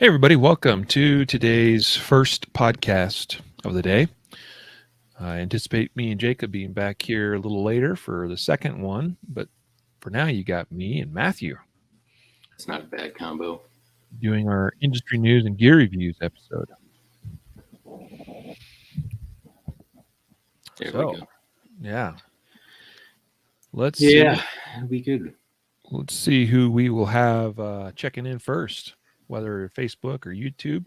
Hey, everybody, welcome to today's first podcast of the day. I anticipate me and Jacob being back here a little later for the second one, but for now, you got me and Matthew It's not a bad combo. doing our industry news and gear reviews episode. There So, we go. yeah, let's Yeah, it'll be good. see who we will have checking in first, whether Facebook or YouTube.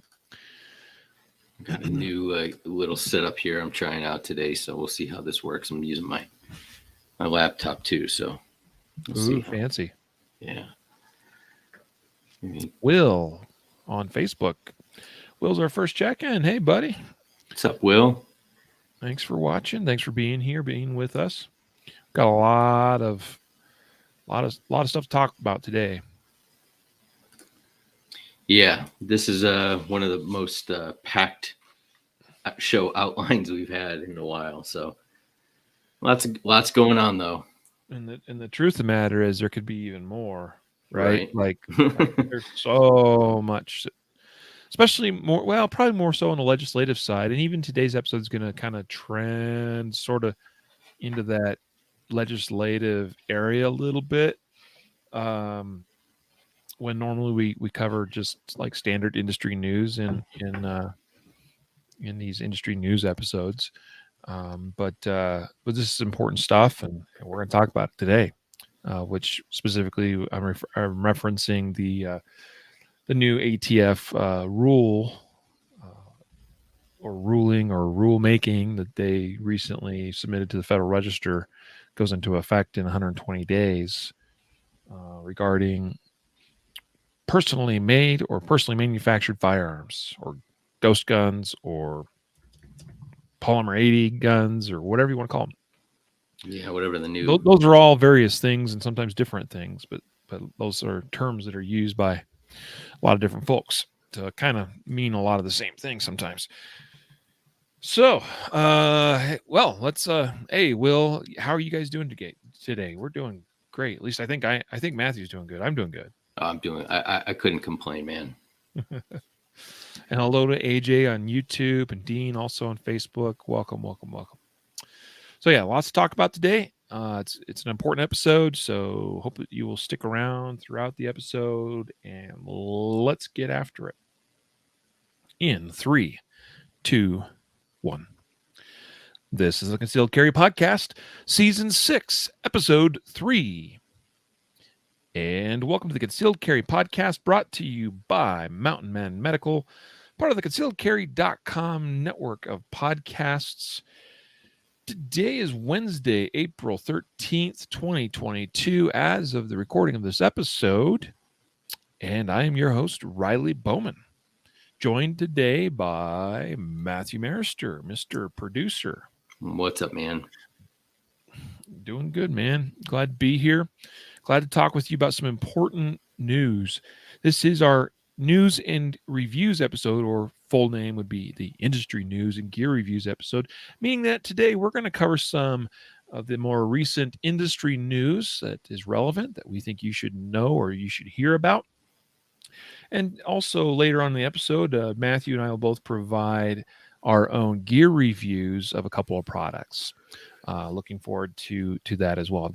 Got a new little setup here I'm trying out today, so we'll see how this works. I'm using my laptop too, so we'll Ooh, see. fancy. Yeah. Will on Facebook. Will's our first check-in. Hey, buddy. What's up, Will? Thanks for watching. Thanks for being here, being with us. Got a lot of stuff to talk about today. Yeah, this is one of the most packed show outlines we've had in a while. So lots going on though. And the truth of the matter is, there could be even more, right? Like there's so much, especially more. Well, probably more so on the legislative side, and even today's episode is going to kind of trend sort of into that legislative area a little bit. When normally we cover just like standard industry news in these industry news episodes, but this is important stuff, and we're going to talk about it today. Which specifically I'm referencing the new ATF rule or ruling or rulemaking that they recently submitted to the Federal Register, goes into effect in 120 days regarding personally made or personally manufactured firearms, or ghost guns, or polymer 80 guns, or whatever you want to call them. Yeah, whatever the new. Those are all various things and sometimes different things, but those are terms that are used by a lot of different folks to kind of mean a lot of the same thing sometimes. So, well, let's. Hey, Will, how are you guys doing today? We're doing great. At least I think Matthew's doing good. I'm doing good. I couldn't complain, man. And hello to AJ on YouTube and Dean also on Facebook. Welcome. So yeah, lots to talk about today. It's an important episode, so hope that you will stick around throughout the episode, and let's get after it. In 3, 2, 1. This is the Concealed Carry Podcast, Season 6, Episode 3. And welcome to the Concealed Carry Podcast, brought to you by Mountain Man Medical, part of the concealedcarry.com network of podcasts. Today is Wednesday, April 13th, 2022, as of the recording of this episode. And I am your host, Riley Bowman, joined today by Matthew Marister, Mr. Producer. What's up, man? Doing good, man. Glad to be here. Glad to talk with you about some important news. This is our news and reviews episode, or full name would be the industry news and gear reviews episode, meaning that today we're going to cover some of the more recent industry news that is relevant, that we think you should know or you should hear about. And also later on in the episode, Matthew and I will both provide our own gear reviews of a couple of products. Looking forward to that as well.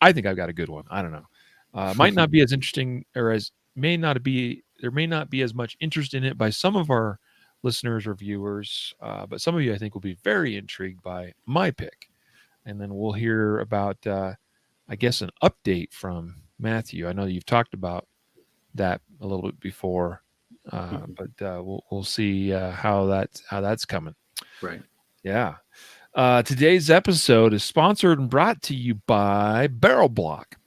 I think I've got a good one. I don't know. Might not be as interesting, or there may not be as much interest in it by some of our listeners or viewers, but some of you I think will be very intrigued by my pick. And then we'll hear about, I guess, an update from Matthew. I know you've talked about that a little bit before, but we'll see how that's coming. Right. Yeah. Today's episode is sponsored and brought to you by Barrel Block.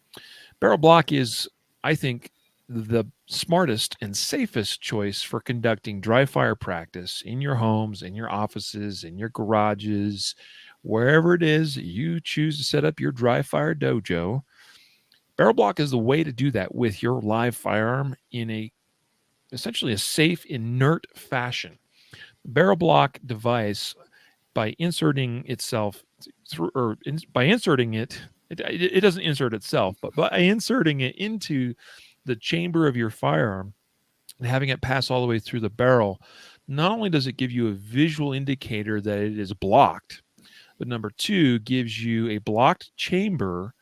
Barrel Block is, I think, the smartest and safest choice for conducting dry fire practice in your homes, in your offices, in your garages, wherever it is you choose to set up your dry fire dojo. Barrel Block is the way to do that with your live firearm in essentially a safe, inert fashion. The Barrel Block device, by inserting itself through, or by inserting it doesn't insert itself, but by inserting it into the chamber of your firearm, and having it pass all the way through the barrel, not only does it give you a visual indicator that it is blocked, but number two, gives you a blocked chamber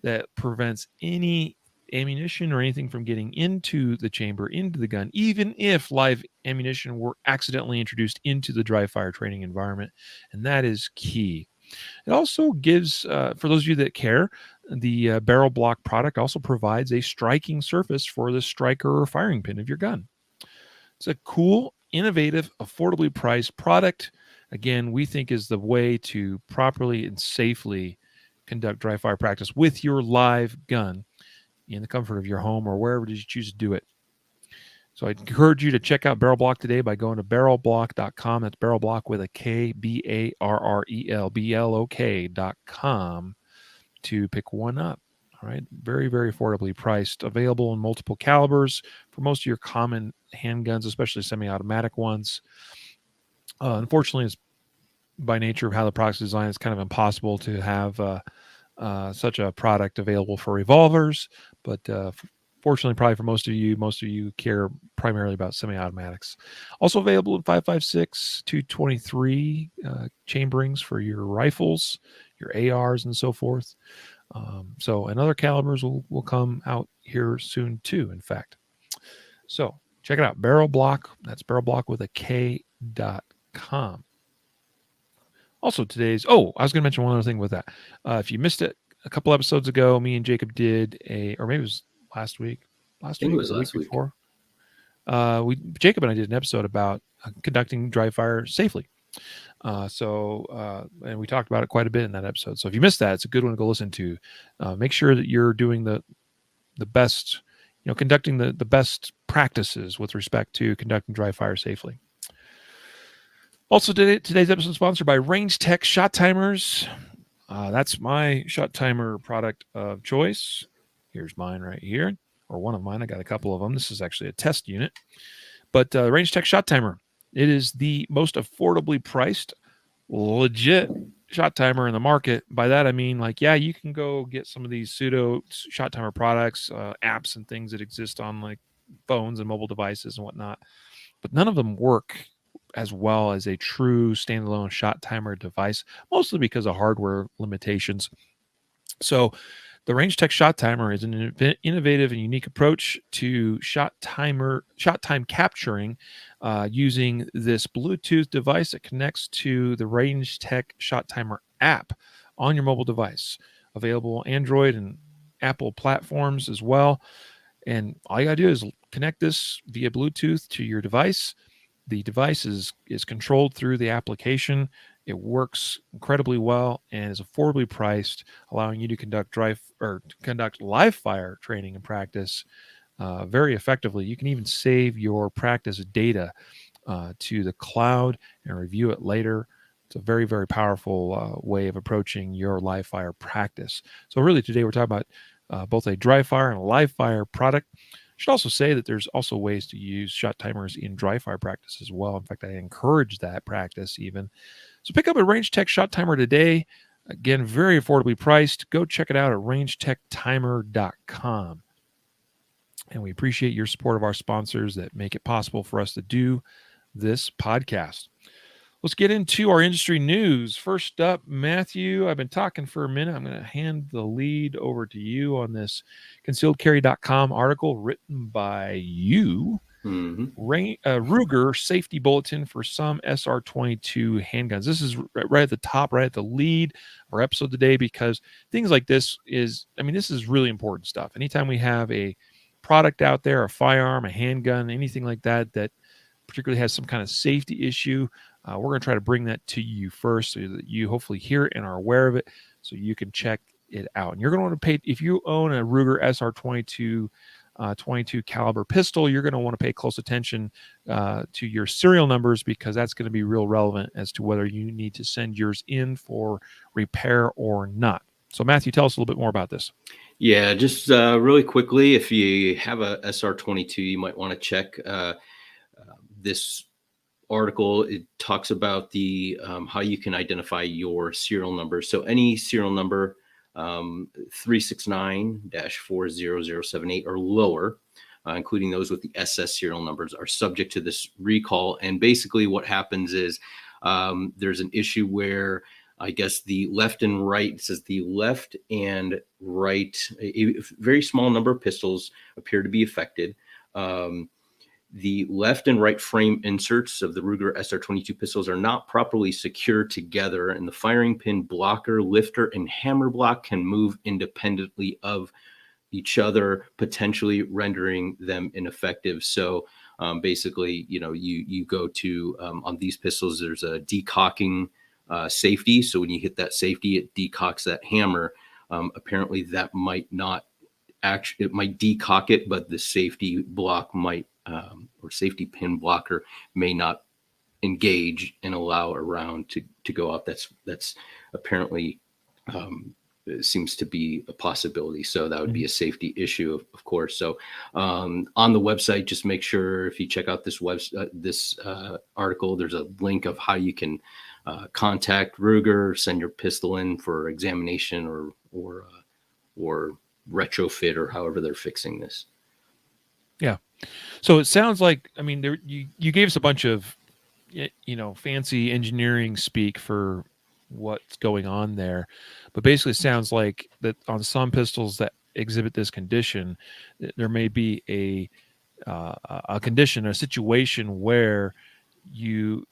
that prevents any ammunition or anything from getting into the chamber, into the gun, even if live ammunition were accidentally introduced into the dry fire training environment. And that is key. It also gives, for those of you that care, the barrel block product also provides a striking surface for the striker or firing pin of your gun. It's a cool, innovative, affordably priced product. Again, we think is the way to properly and safely conduct dry fire practice with your live gun in the comfort of your home or wherever you choose to do it. So I encourage you to check out Barrel Block today by going to barrelblock.com. That's Barrel Block with a K, BARRELBLOK.com to pick one up. All right. Very, very affordably priced, available in multiple calibers for most of your common handguns, especially semi-automatic ones. Unfortunately, it's by nature of how the product's designed, it's kind of impossible to have such a product available for revolvers. But fortunately, probably for most of you care primarily about semi-automatics. Also available in 5.56, 223 chamberings for your rifles, your ARs, and so forth. And other calibers will come out here soon too, in fact. So check it out. Barrel Block. That's Barrel Block with a K.com. Also I was going to mention one other thing with that. If you missed it a couple episodes ago, me and Jacob did or maybe it was last week I think it was or the last week before. Jacob and I did an episode about conducting dry fire safely. And we talked about it quite a bit in that episode. So if you missed that, it's a good one to go listen to. Make sure that you're doing the best, conducting the best practices with respect to conducting dry fire safely. Also, today's episode is sponsored by Range Tech Shot Timers. That's my shot timer product of choice. Here's mine right here, or one of mine. I got a couple of them. This is actually a test unit. But Range Tech Shot Timer, it is the most affordably priced, legit shot timer in the market. By that, I mean, you can go get some of these pseudo shot timer products, apps and things that exist on like phones and mobile devices and whatnot, but none of them work as well as a true standalone shot timer device, mostly because of hardware limitations. So the Range Tech Shot Timer is an innovative and unique approach to shot time capturing using this Bluetooth device that connects to the Range Tech Shot Timer app on your mobile device. Available on Android and Apple platforms as well. And all you got to do is connect this via Bluetooth to your device. The device is controlled through the application. It works incredibly well and is affordably priced, allowing you to conduct live fire training and practice very effectively. You can even save your practice data to the cloud and review it later. It's a very, very powerful way of approaching your live fire practice. So really today we're talking about both a dry fire and a live fire product. I should also say that there's also ways to use shot timers in dry fire practice as well. In fact, I encourage that practice even. So pick up a Range Tech Shot Timer today. Again, very affordably priced. Go check it out at rangetechtimer.com. And we appreciate your support of our sponsors that make it possible for us to do this podcast. Let's get into our industry news. First up, Matthew, I've been talking for a minute. I'm going to hand the lead over to you on this concealedcarry.com article written by you. Ruger safety bulletin for some SR22 handguns. This is right at the top, right at the lead of our episode today, because things like this is really important stuff. Anytime we have a product out there, a firearm, a handgun, anything like that particularly has some kind of safety issue, we're going to try to bring that to you first so that you hopefully hear it and are aware of it so you can check it out. And you're going to want to pay, if you own a Ruger SR22 22 caliber pistol, you're going to want to pay close attention to your serial numbers, because that's going to be real relevant as to whether you need to send yours in for repair or not. So Matthew, tell us a little bit more about this. Yeah, just really quickly, if you have a SR22, you might want to check this article. It talks about the how you can identify your serial number. So any serial number 369-40078 or lower including those with the SS serial numbers, are subject to this recall. And basically what happens is there's an issue where I guess the left and right, it says the left and right, a very small number of pistols appear to be affected. The left and right frame inserts of the Ruger SR22 pistols are not properly secured together, and the firing pin blocker, lifter, and hammer block can move independently of each other, potentially rendering them ineffective. So basically, you go to, on these pistols, there's a decocking safety. So when you hit that safety, it decocks that hammer. Apparently that might not it might decock it, but the safety block might, or safety pin blocker may not engage and allow a round to go out. That's apparently seems to be a possibility. So that would be a safety issue, of course. So on the website, just make sure if you check out this article, there's a link of how you can contact Ruger, send your pistol in for examination or retrofit, or however they're fixing this. Yeah. So it sounds like, I mean, you gave us a bunch of, fancy engineering speak for what's going on there, but basically it sounds like that on some pistols that exhibit this condition, there may be a condition, a situation where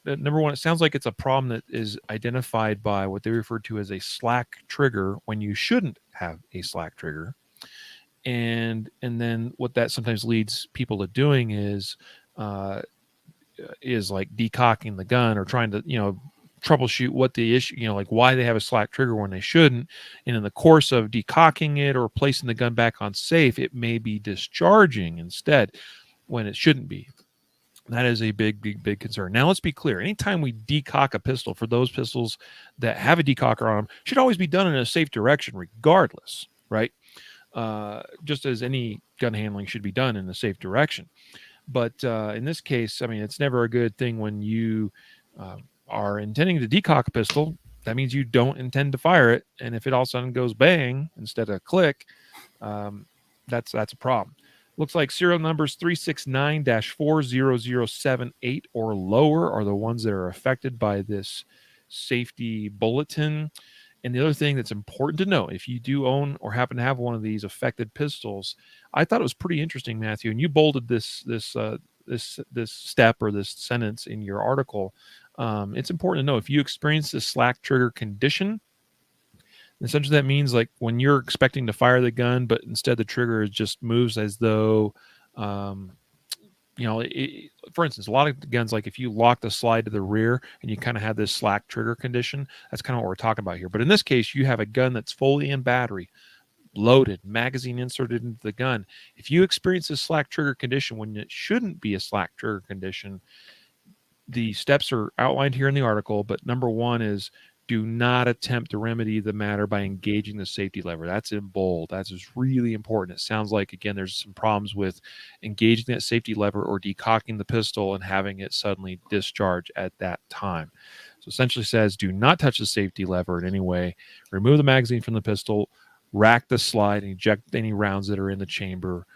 number one, it sounds like it's a problem that is identified by what they refer to as a slack trigger when you shouldn't have a slack trigger. And then what that sometimes leads people to doing is like decocking the gun or trying to, troubleshoot what the issue, like why they have a slack trigger when they shouldn't. And in the course of decocking it or placing the gun back on safe, it may be discharging instead when it shouldn't be. That is a big concern. Now, let's be clear. Anytime we decock a pistol, for those pistols that have a decocker on them, should always be done in a safe direction regardless, right? Just as any gun handling should be done in a safe direction. But in this case, I mean, it's never a good thing when you are intending to decock a pistol. That means you don't intend to fire it. And if it all of a sudden goes bang instead of click, that's a problem. Looks like serial numbers 369-40078 or lower are the ones that are affected by this safety bulletin. And the other thing that's important to know, if you do own or happen to have one of these affected pistols, I thought it was pretty interesting, Matthew, and you bolded this step or this sentence in your article. It's important to know if you experience this slack trigger condition. Essentially, that means like when you're expecting to fire the gun, but instead the trigger just moves as though, for instance, a lot of guns, like if you lock the slide to the rear and you kind of have this slack trigger condition, that's kind of what we're talking about here. But in this case, you have a gun that's fully in battery, loaded, magazine inserted into the gun. If you experience this slack trigger condition when it shouldn't be a slack trigger condition, the steps are outlined here in the article, but number one is do not attempt to remedy the matter by engaging the safety lever. That's in bold. That's just really important. It sounds like, again, there's some problems with engaging that safety lever or decocking the pistol and having it suddenly discharge at that time. So essentially says, do not touch the safety lever in any way. Remove the magazine from the pistol, rack the slide, and eject any rounds that are in the chamber.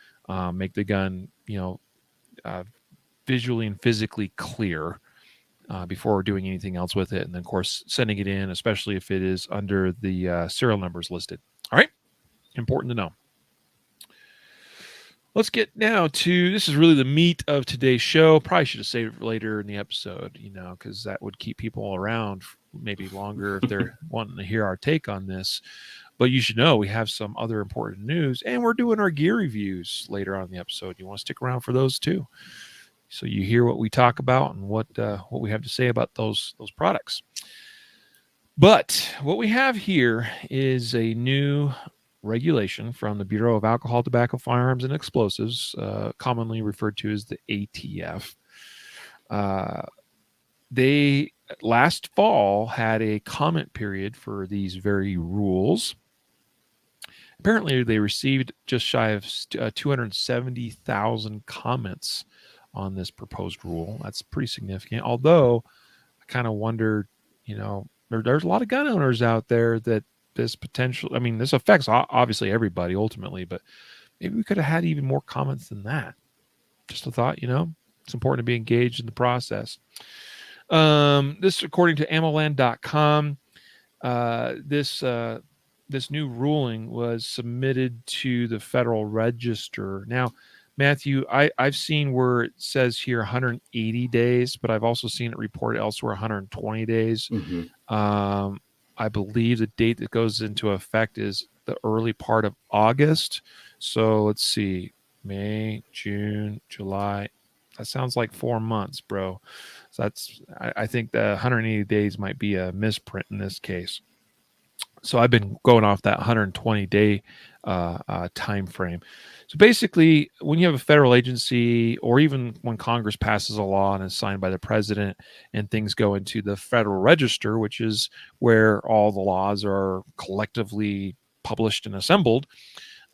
Make the gun, visually and physically clear. Before doing anything else with it. And then, of course, sending it in, especially if it is under the serial numbers listed. All right. Important to know. Let's get now to, this is really the meat of today's show. Probably should have saved it for later in the episode, because that would keep people around maybe longer if they're wanting to hear our take on this. But you should know we have some other important news, and we're doing our gear reviews later on in the episode. You want to stick around for those too, so you hear what we talk about and what we have to say about those products. But what we have here is a new regulation from the Bureau of Alcohol, Tobacco, Firearms, and Explosives, commonly referred to as the ATF. They last fall had a comment period for these very rules. Apparently, they received just shy of 270,000 comments on this proposed rule. That's pretty significant. Although I kind of wondered, there's a lot of gun owners out there that this affects obviously everybody ultimately, but maybe we could have had even more comments than that. Just a thought, it's important to be engaged in the process. This, according to AMOLand.com, this new ruling was submitted to the Federal Register. Now, Matthew, I've seen where it says here 180 days, but I've also seen it reported elsewhere 120 days. Mm-hmm. I believe the date that goes into effect is the early part of August. So let's see, May, June, July. That sounds like 4 months, bro. So I think the 180 days might be a misprint in this case. So I've been going off that 120-day time frame. So basically, when you have a federal agency, or even when Congress passes a law and is signed by the president, and things go into the Federal Register, which is where all the laws are collectively published and assembled,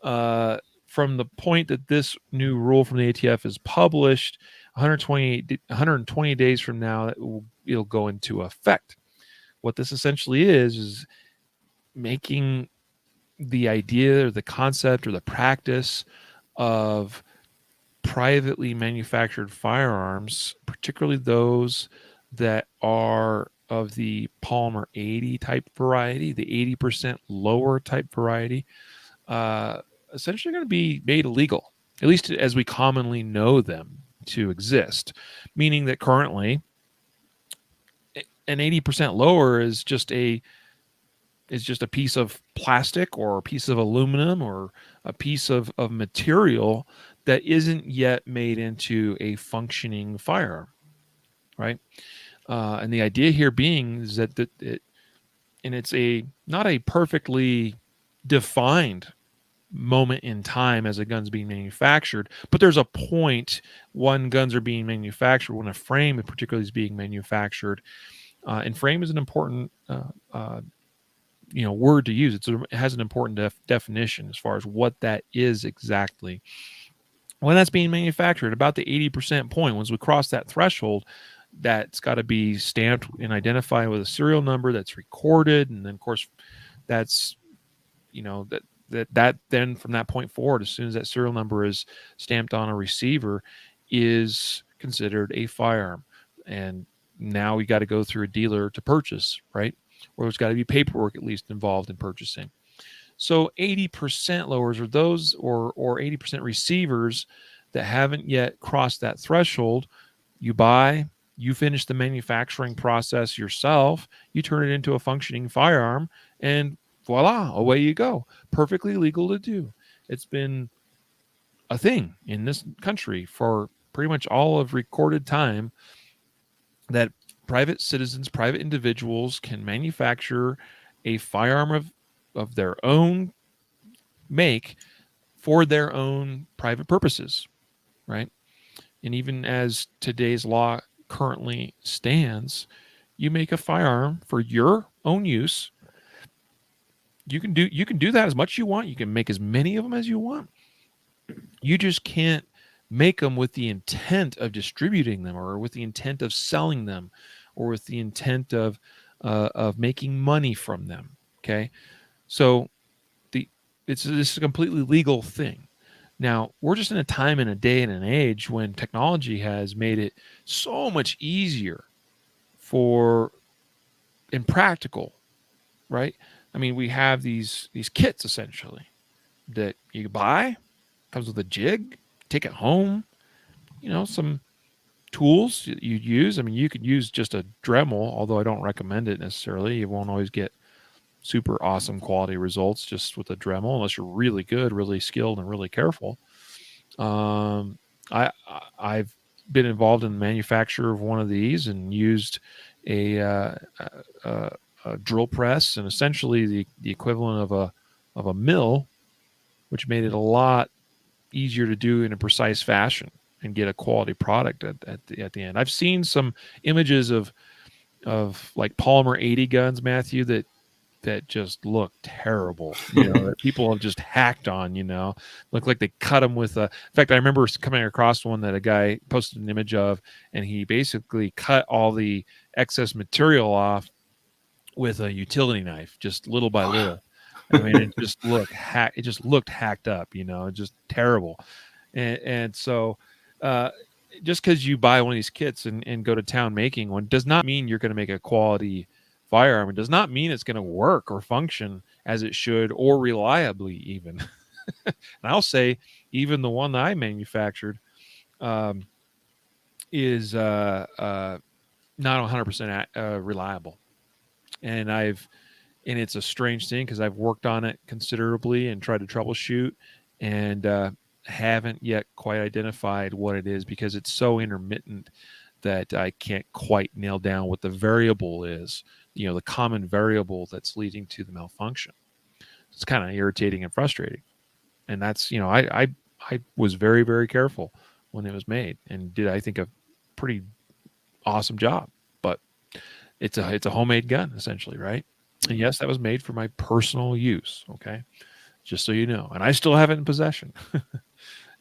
from the point that this new rule from the ATF is published, 120 days from now, it'll go into effect. What this essentially is making the idea or the concept or the practice of privately manufactured firearms, particularly those that are of the Polymer 80 type variety, the 80% lower type variety, essentially going to be made illegal, at least as we commonly know them to exist, meaning that currently an 80% lower is just a piece of plastic or a piece of aluminum or a piece of material that isn't yet made into a functioning firearm, right? And the idea here being is that it's not a perfectly defined moment in time as a gun's being manufactured, but there's a point when guns are being manufactured, when a frame in particular is being manufactured, and frame is an important word to use. It has an important definition as far as what that is exactly. When that's being manufactured, about the 80% point, once we cross that threshold, that's got to be stamped and identified with a serial number that's recorded, and then of course that's that then from that point forward, as soon as that serial number is stamped on a receiver, is considered a firearm. And now we got to go through a dealer to purchase, right? Or there's got to be paperwork at least involved in purchasing. So 80% lowers or those or 80% receivers that haven't yet crossed that threshold, you buy, you finish the manufacturing process yourself, you turn it into a functioning firearm, and voila, away you go. Perfectly legal to do. It's been a thing in this country for pretty much all of recorded time that private citizens, private individuals can manufacture a firearm of their own make for their own private purposes, right? And even as today's law currently stands, you make a firearm for your own use. You can do that as much as you want. You can make as many of them as you want. You just can't make them with the intent of distributing them, or with the intent of selling them, or with the intent of making money from them. Okay, so this is a completely legal thing. Now, we're just in a time and a day and an age when technology has made it so much easier and practical, right? I mean, we have these kits essentially that you buy, comes with a jig, take it home, some tools you use. I mean, you could use just a Dremel, although I don't recommend it necessarily. You won't always get super awesome quality results just with a Dremel unless you're really good, really skilled, and really careful. I've been involved in the manufacture of one of these and used a drill press and essentially the equivalent of a mill, which made it a lot easier to do in a precise fashion and get a quality product at the end. I've seen some images of like Polymer 80 guns, Matthew, that just look terrible. That people have just hacked on. Look like they cut them with a. In fact, I remember coming across one that a guy posted an image of, and he basically cut all the excess material off with a utility knife, just little by little. I mean, it just looked hacked up. Just terrible. And so uh, just because you buy one of these kits and go to town making one does not mean you're going to make a quality firearm. It does not mean it's going to work or function as it should or reliably even. And I'll say even the one that I manufactured um, is not 100% reliable. And it's a strange thing because I've worked on it considerably and tried to troubleshoot and haven't yet quite identified what it is because it's so intermittent that I can't quite nail down what the variable is, the common variable that's leading to the malfunction. It's kind of irritating and frustrating. And that's, I was very, very careful when it was made and did, I think, a pretty awesome job. But it's a homemade gun essentially, right? And yes, that was made for my personal use. Okay, just so you know, and I still have it in possession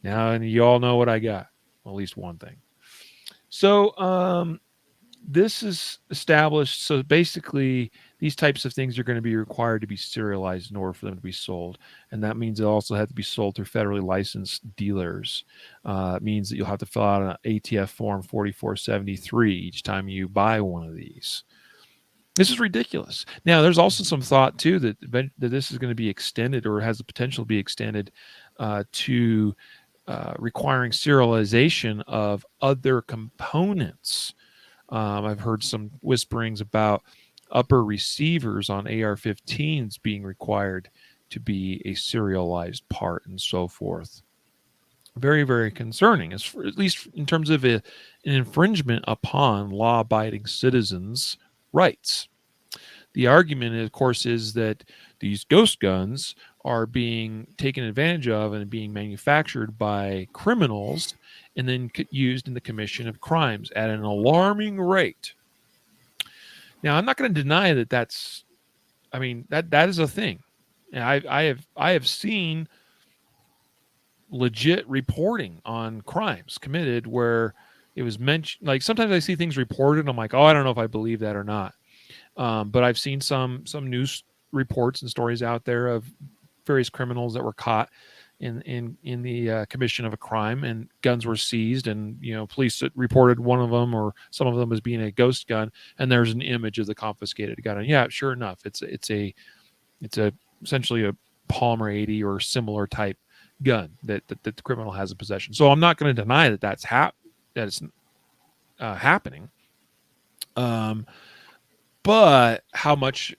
now, and you all know what I got. Well, at least one thing. So this is established. So basically, these types of things are going to be required to be serialized in order for them to be sold, and that means they also have to be sold through federally licensed dealers. It means that you'll have to fill out an ATF form 4473 each time you buy one of these. This is ridiculous. Now, there's also some thought too that this is going to be extended or has the potential to be extended to requiring serialization of other components. I've heard some whisperings about upper receivers on AR-15s being required to be a serialized part and so forth. Very, very concerning, at least in terms of an infringement upon law-abiding citizens' rights. The argument, of course, is that these ghost guns are being taken advantage of and being manufactured by criminals and then used in the commission of crimes at an alarming rate. Now, I'm not going to deny that that is a thing. And I have seen legit reporting on crimes committed where it was mentioned. Like sometimes I see things reported and I'm like, oh, I don't know if I believe that or not. But I've seen some news reports and stories out there of various criminals that were caught in the commission of a crime, and guns were seized, and police reported one of them or some of them as being a ghost gun, and there's an image of the confiscated gun, and yeah, sure enough, it's essentially a Palmer 80 or similar type gun that the criminal has in possession. So I'm not going to deny that that it's happening. But how much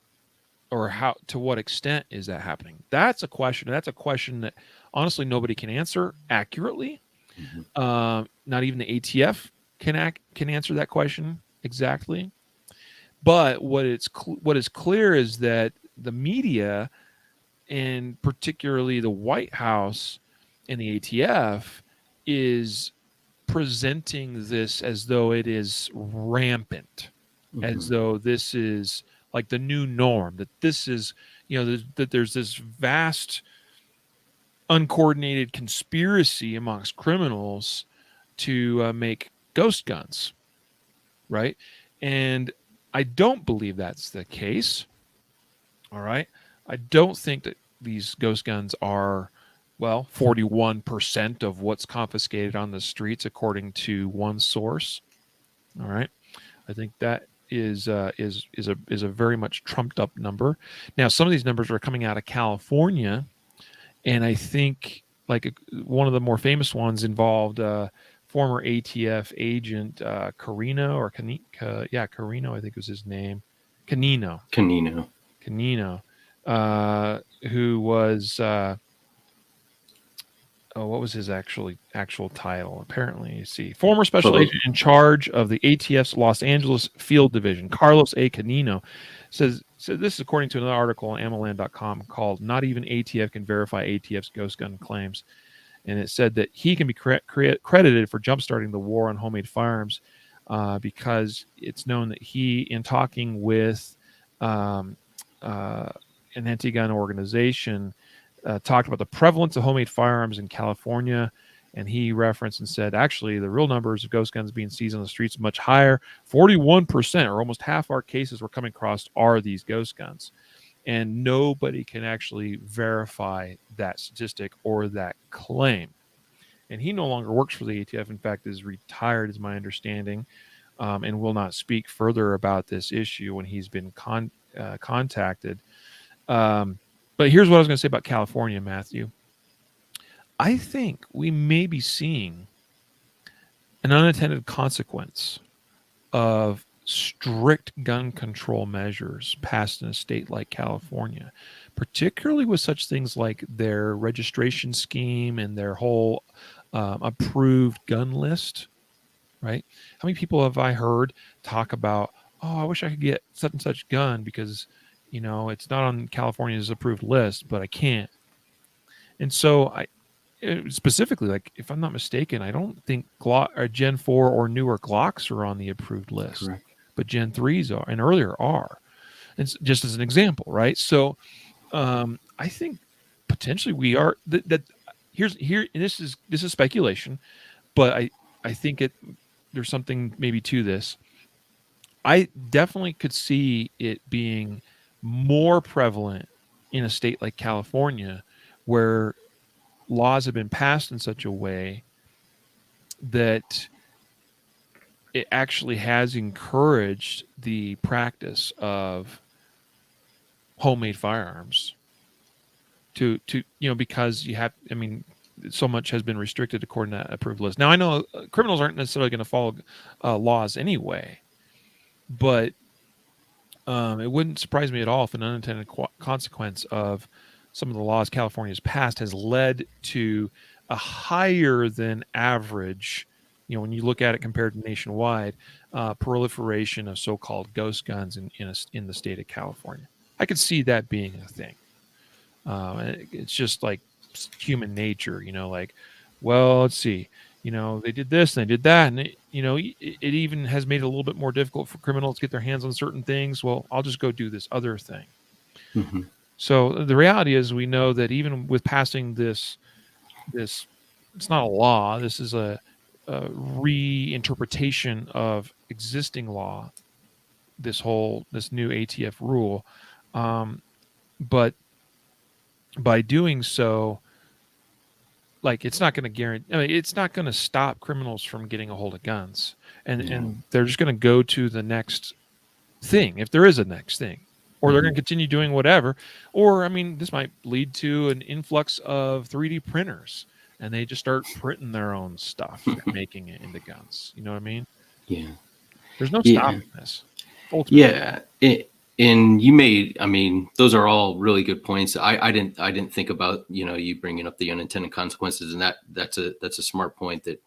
or to what extent is that happening? That's a question. That's a question that honestly nobody can answer accurately. Mm-hmm. Not even the ATF can answer that question exactly. But what is clear is that the media, and particularly the White House and the ATF, is presenting this as though it is rampant. Mm-hmm. As though this is like the new norm, that this is, that there's this vast uncoordinated conspiracy amongst criminals to make ghost guns, right? And I don't believe that's the case. All right. I don't think that these ghost guns are, 41% of what's confiscated on the streets, according to one source. All right. I think that is a very much trumped up number. Now, some of these numbers are coming out of California, and I think one of the more famous ones involved former ATF agent Carino, Carino, I think was his name, Canino, who was what was his actual title? Apparently, you see, former special agent in charge of the ATF's Los Angeles Field Division, Carlos A. Canino, says this is according to another article on AMMOLand.com called "Not Even ATF Can Verify ATF's Ghost Gun Claims," and it said that he can be credited for jumpstarting the war on homemade firearms because it's known that he, in talking with an anti-gun organization, talked about the prevalence of homemade firearms in California, and he referenced and said, actually, the real numbers of ghost guns being seized on the streets is much higher. 41%, or almost half our cases we're coming across, are these ghost guns. And nobody can actually verify that statistic or that claim. and he no longer works for the ATF. In fact, is retired, is my understanding, and will not speak further about this issue when he's been contacted. But here's what I was going to say about California, Matthew. I think we may be seeing an unintended consequence of strict gun control measures passed in a state like California, particularly with such things like their registration scheme and their whole approved gun list, right? How many people have I heard talk about, oh, I wish I could get such and such gun because, it's not on California's approved list, but I can't. And so specifically, like if I'm not mistaken, I don't think Glock or Gen 4 or newer Glocks are on the approved list, Correct. but Gen 3s are and earlier are. And just as an example, right? So I think potentially we are that here and this is speculation, but I think there's something maybe to this. I definitely could see it being more prevalent in a state like California where laws have been passed in such a way that it actually has encouraged the practice of homemade firearms to because you have, I mean, so much has been restricted according to that approved list. Now I know criminals aren't necessarily going to follow laws anyway, but it wouldn't surprise me at all if an unintended consequence of some of the laws California has passed has led to a higher than average, when you look at it compared to nationwide, proliferation of so-called ghost guns in the state of California. I could see that being a thing. It's just like human nature, like, well, let's see, they did this and they did that, and it even has made it a little bit more difficult for criminals to get their hands on certain things. Well, I'll just go do this other thing. Mm-hmm. So the reality is, we know that even with passing this, it's not a law. This is a reinterpretation of existing law. This new ATF rule, but by doing so, like, it's not going to guarantee. I mean, it's not going to stop criminals from getting a hold of guns, and they're just going to go to the next thing if there is a next thing, or they're going to continue doing whatever. Or, I mean, this might lead to an influx of 3D printers, and they just start printing their own stuff and making it into guns. You know what I mean? Yeah. There's no Yeah. stopping this. Ultimately. Yeah. And you made, I mean, those are all really good points. I didn't think about, you bringing up the unintended consequences, and that's a smart point that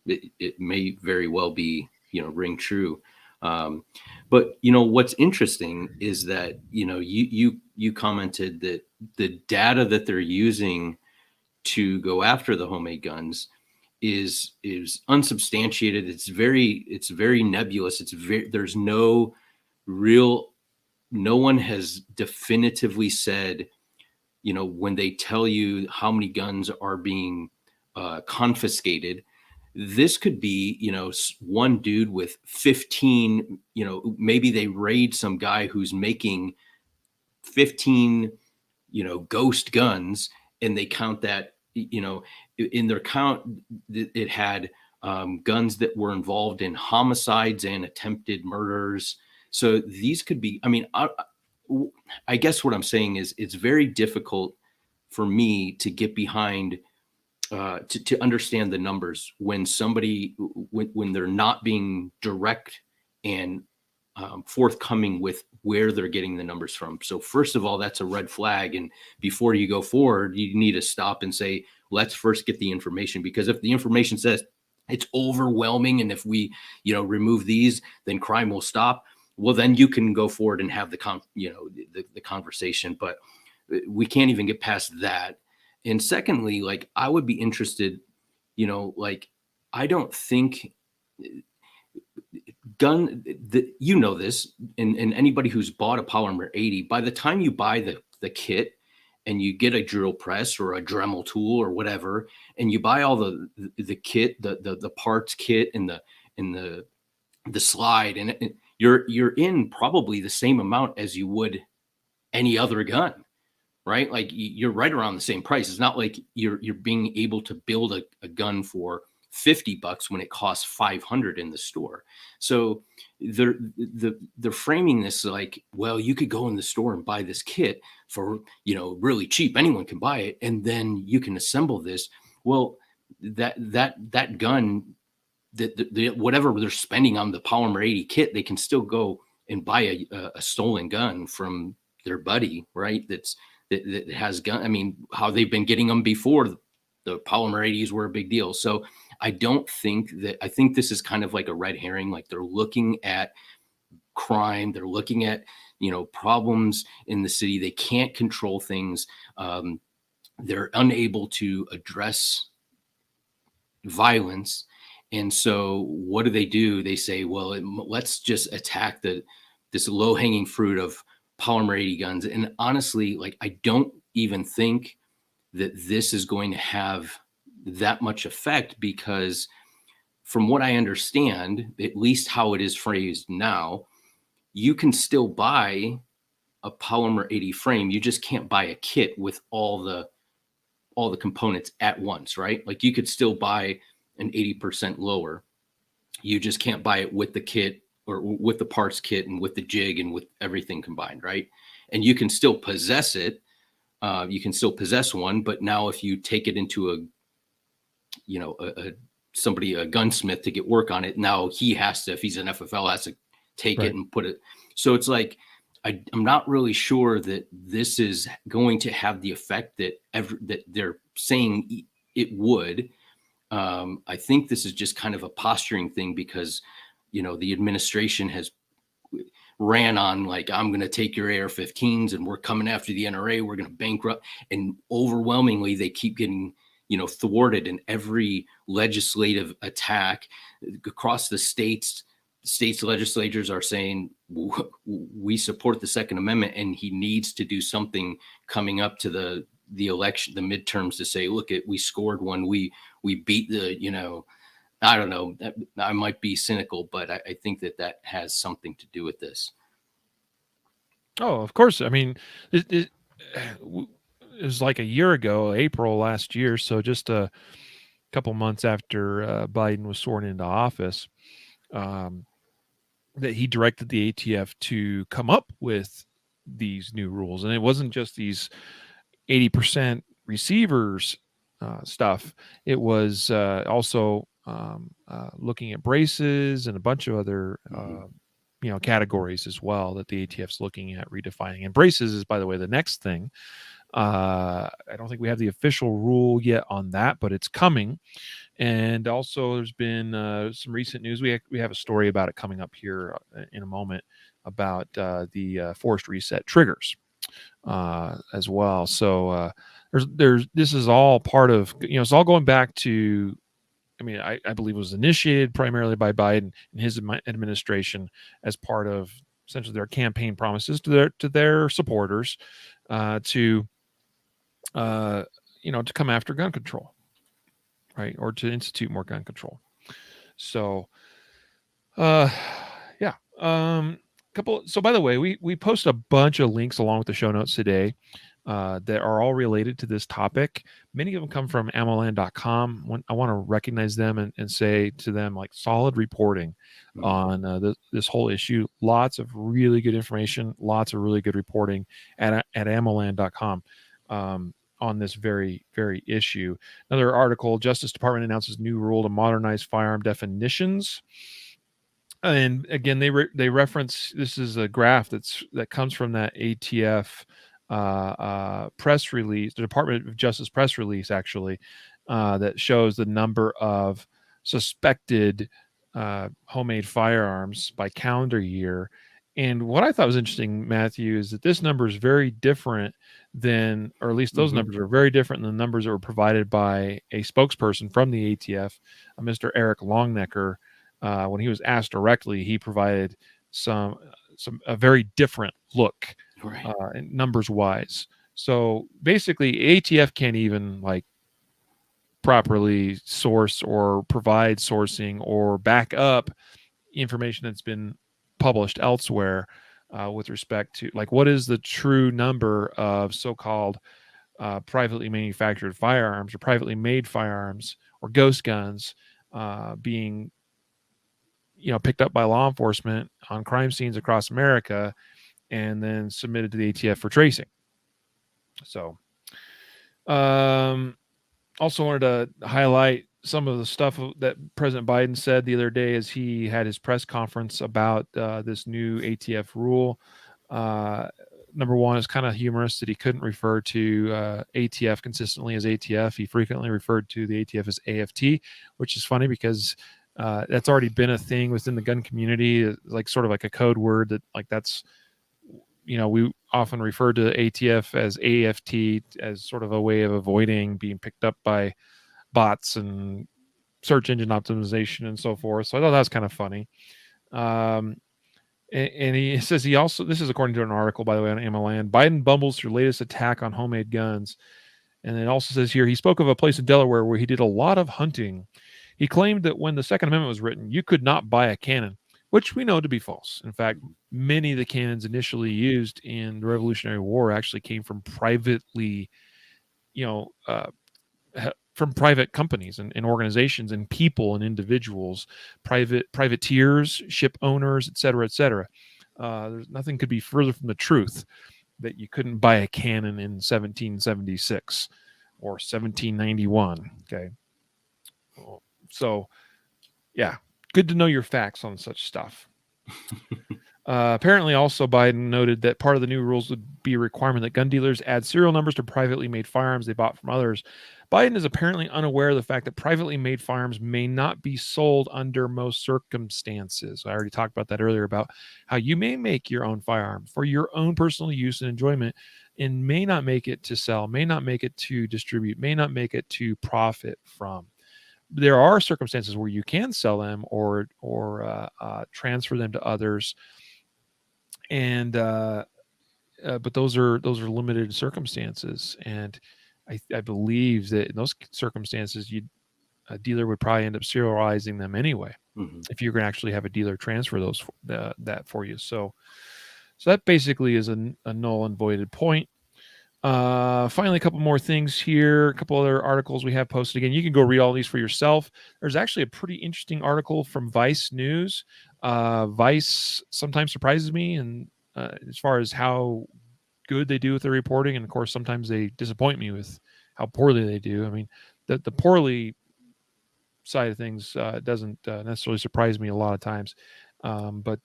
it may very well be, ring true. But what's interesting is that, you commented that the data that they're using to go after the homemade guns is unsubstantiated. It's very nebulous. There's no one has definitively said, when they tell you how many guns are being confiscated, this could be, one dude with 15, maybe they raid some guy who's making 15, ghost guns, and they count that, in their count, it had guns that were involved in homicides and attempted murders. So these could be, I mean, I guess what I'm saying is it's very difficult for me to get behind, to understand the numbers when when they're not being direct and forthcoming with where they're getting the numbers from. So first of all, that's a red flag. And before you go forward, you need to stop and say, let's first get the information, because if the information says it's overwhelming, and if we, remove these, then crime will stop, well, then you can go forward and have the conversation. But we can't even get past that. And secondly, like, I would be interested, like, I don't think this, and anybody who's bought a Polymer 80, by the time you buy the kit and you get a drill press or a Dremel tool or whatever, and you buy all the kit, the parts kit and the slide, and you're in probably the same amount as you would any other gun, right? Like you're right around the same price. It's not like you're being able to build a gun for $50 when it costs 500 in the store. So they're framing this like, well, you could go in the store and buy this kit for, really cheap. Anyone can buy it, and then you can assemble this. Well, that gun, the whatever they're spending on the Polymer 80 kit, they can still go and buy a stolen gun from their buddy, right? That has gun. I mean, how they've been getting them before the Polymer 80s were a big deal. So I think this is kind of like a red herring. Like they're looking at crime, they're looking at problems in the city. They can't control things. They're unable to address violence. And so what do? They say, well, let's just attack this low hanging fruit of Polymer 80 guns. And honestly, like, I don't even think that this is going to have that much effect, because from what I understand, at least how it is phrased now, you can still buy a Polymer 80 frame. You just can't buy a kit with all the components at once, right? Like you could still buy an 80% lower. You just can't buy it with the kit or with the parts kit and with the jig and with everything combined, right? And you can still possess it. You can still possess one, but now if you take it into a gunsmith to get work on it, now he has to, if he's an FFL, has to take it and put it. So it's like, I'm not really sure that this is going to have the effect that they're saying it would. I think this is just kind of a posturing thing, because, the administration has ran on like, I'm going to take your AR-15s and we're coming after the NRA. We're going to bankrupt. And overwhelmingly, they keep getting, thwarted in every legislative attack across the states. States legislatures are saying, we support the Second Amendment, and he needs to do something coming up to the election, the midterms, to say, look, we scored one. We beat I don't know. I might be cynical, but I think that has something to do with this. Oh, of course. I mean, it was like a year ago, April last year. So just a couple months after Biden was sworn into office, that he directed the ATF to come up with these new rules. And it wasn't just these 80% receivers stuff. It was also looking at braces and a bunch of other categories as well that the ATF's looking at redefining. And braces is, by the way, the next thing. I don't think we have the official rule yet on that, but it's coming. And also, there's been some recent news. We have a story about it coming up here in a moment about the forced reset triggers as well. So this is all part of, it's all going back to, I mean, I believe it was initiated primarily by Biden and his administration as part of essentially their campaign promises to their supporters to come after gun control, right, or to institute more gun control. So, yeah. So by the way, we post a bunch of links along with the show notes today that are all related to this topic. Many of them come from AMMOland.com. I want to recognize them and say to them, like, solid reporting on this whole issue. Lots of really good information, lots of really good reporting at AMMOland.com on this very, very issue. Another article, Justice Department announces new rule to modernize firearm definitions. And again, they reference, this is a graph that comes from that ATF press release, the Department of Justice press release, actually, that shows the number of suspected homemade firearms by calendar year. And what I thought was interesting, Matthew, is that this number is very different than, or at least those numbers are very different than the numbers that were provided by a spokesperson from the ATF, Mr. Eric Longnecker. When he was asked directly, he provided a very different look, right, numbers wise. So basically, ATF can't even properly source or provide sourcing or back up information that's been published elsewhere with respect to like what is the true number of so-called privately manufactured firearms or privately made firearms or ghost guns being picked up by law enforcement on crime scenes across America and then submitted to the ATF for tracing. So, also wanted to highlight some of the stuff that President Biden said the other day as he had his press conference about this new ATF rule. Number one, it's kind of humorous that he couldn't refer to ATF consistently as ATF. He frequently referred to the ATF as AFT, which is funny because that's already been a thing within the gun community, like sort of like a code word that like that's, we often refer to ATF as AFT as sort of a way of avoiding being picked up by bots and search engine optimization and so forth. So I thought that was kind of funny. And he says he also, this is according to an article, by the way, on AMLand, Biden bumbles through latest attack on homemade guns. And it also says here, he spoke of a place in Delaware where he did a lot of hunting. He claimed that when the Second Amendment was written, you could not buy a cannon, which we know to be false. In fact, many of the cannons initially used in the Revolutionary War actually came from privately, from private companies and organizations and people and individuals, privateers, ship owners, et cetera, et cetera. There's nothing could be further from the truth that you couldn't buy a cannon in 1776 or 1791. Okay. So, yeah, good to know your facts on such stuff. Apparently, also, Biden noted that part of the new rules would be a requirement that gun dealers add serial numbers to privately made firearms they bought from others. Biden is apparently unaware of the fact that privately made firearms may not be sold under most circumstances. I already talked about that earlier about how you may make your own firearm for your own personal use and enjoyment and may not make it to sell, may not make it to distribute, may not make it to profit from. There are circumstances where you can sell them or transfer them to others, and but those are limited circumstances, and I believe that in those circumstances, a dealer would probably end up serializing them anyway, if you're going to actually have a dealer transfer those that for you. So that basically is a null and voided point. Finally, a couple more things here, a couple other articles we have posted. Again, you can go read all these for yourself. There's actually a pretty interesting article from Vice News. Vice sometimes surprises me, and as far as how good they do with their reporting, and of course, sometimes they disappoint me with how poorly they do. I mean, the poorly side of things doesn't necessarily surprise me a lot of times, but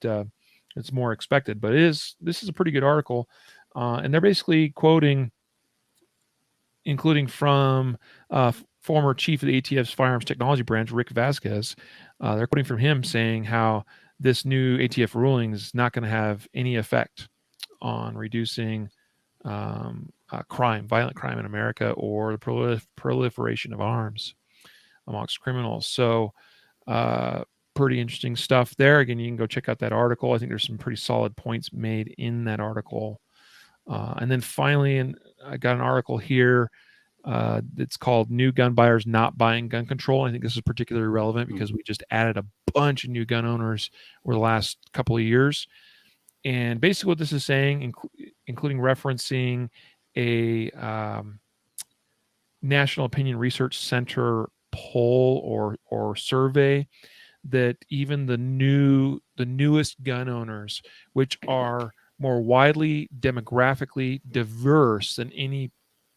it's more expected. But this is a pretty good article. And they're basically quoting, including from former chief of the ATF's firearms technology branch, Rick Vasquez. They're quoting from him saying how this new ATF ruling is not going to have any effect on reducing violent crime in America, or the proliferation of arms amongst criminals. So pretty interesting stuff there. Again, you can go check out that article. I think there's some pretty solid points made in that article. And then finally, and I got an article here that's called New Gun Buyers Not Buying Gun Control. I think this is particularly relevant because we just added a bunch of new gun owners over the last couple of years. And basically what this is saying, including referencing a National Opinion Research Center poll or survey, that even the newest gun owners, which are more widely demographically diverse than any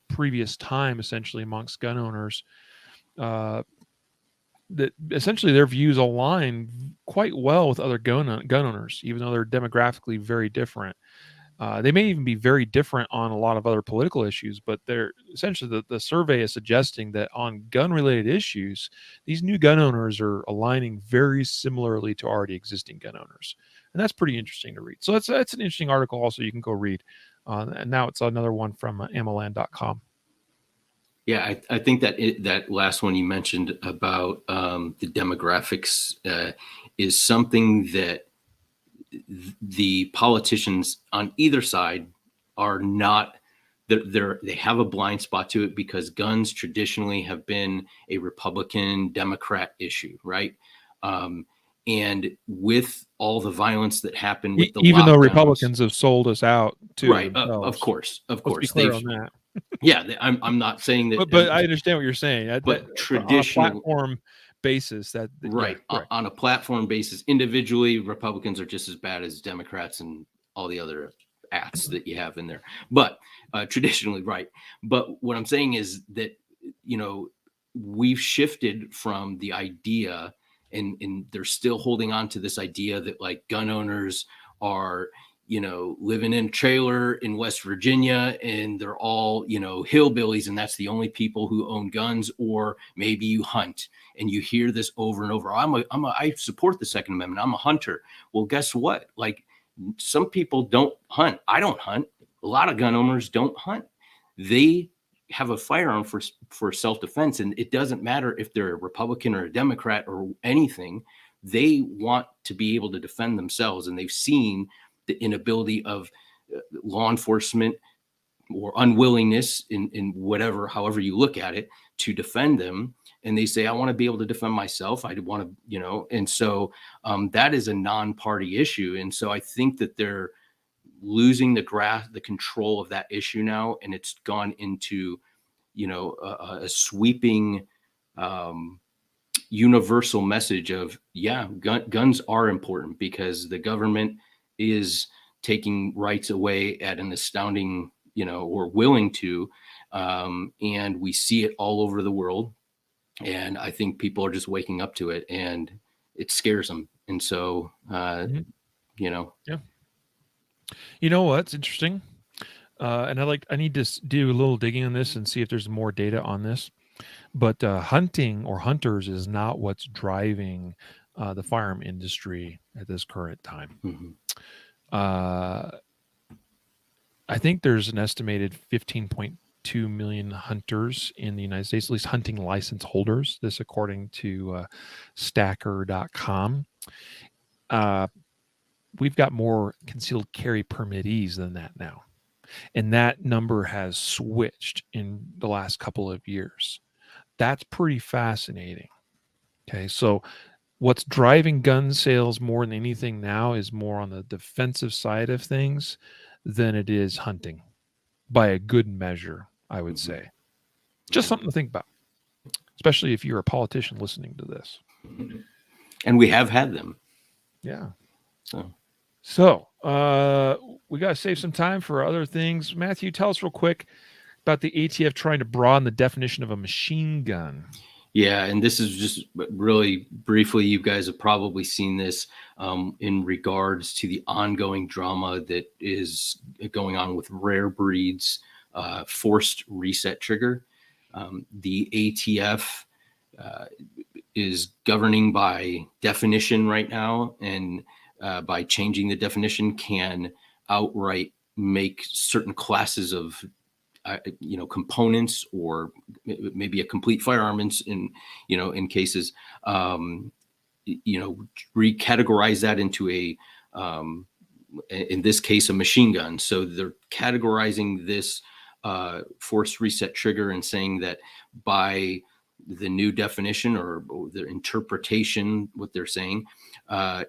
previous time, essentially amongst gun owners, that essentially their views align quite well with other gun owners, even though they're demographically very different. They may even be very different on a lot of other political issues, but they're essentially the survey is suggesting that on gun-related issues, these new gun owners are aligning very similarly to already existing gun owners, and that's pretty interesting to read. So that's an interesting article. Also, you can go read. And now it's another one from AMLand.com. Yeah, I think that last one you mentioned about the demographics is something that the politicians on either side are not. They have a blind spot to it because guns traditionally have been a Republican Democrat issue, right? And with all the violence that happened with the Even though lockdowns, Republicans have sold us out too right? Of themselves. course, Let's be clear on that. I'm not saying that, But I understand what you're saying. That but on a traditional, platform basis, yeah, right? correct. On a platform basis, individually, Republicans are just as bad as Democrats and all the other acts that you have in there. But traditionally, right? But what I'm saying is that, you know, we've shifted from the idea, and they're still holding on to this idea that like gun owners are, you know, living in a trailer in West Virginia and they're all, you know, hillbillies, and that's the only people who own guns. Or maybe you hunt, and you hear this over and over. I support the Second Amendment. I'm a hunter. Well, guess what? Like, some people don't hunt. I don't hunt. A lot of gun owners don't hunt. They have a firearm for self-defense, and it doesn't matter if they're a Republican or a Democrat or anything. They want to be able to defend themselves, and they've seen the inability of law enforcement or unwillingness in whatever, however you look at it, to defend them. And they say, I want to be able to defend myself. I want to, you know, and so that is a non-party issue. And so I think that they're losing the control of that issue now. And it's gone into, you know, a sweeping universal message of, yeah, guns are important because the government is taking rights away at an astounding, you know, or willing to, and we see it all over the world. And I think people are just waking up to it, and it scares them. And so, you know, Yeah. You know what's interesting? And I need to do a little digging on this and see if there's more data on this. But hunting or hunters is not what's driving the firearm industry at this current time. mm-hmm. I think there's an estimated 15.2 million hunters in the United States, at least hunting license holders. This according to stacker.com. We've got more concealed carry permittees than that now. And that number has switched in the last couple of years. That's pretty fascinating. Okay, so what's driving gun sales more than anything now is more on the defensive side of things than it is hunting, by a good measure, I would Mm-hmm. say. Just something to think about, especially if you're a politician listening to this. And we have had them. Yeah. So We got to save some time for other things. Matthew, tell us real quick about the ATF trying to broaden the definition of a machine gun. Yeah, and this is just really briefly, you guys have probably seen this in regards to the ongoing drama that is going on with Rare Breed's forced reset trigger. The ATF is governing by definition right now, and by changing the definition can outright make certain classes of components, or maybe a complete firearm in cases, recategorize that into in this case, a machine gun. So they're categorizing this forced reset trigger and saying that by the new definition or the interpretation, what they're saying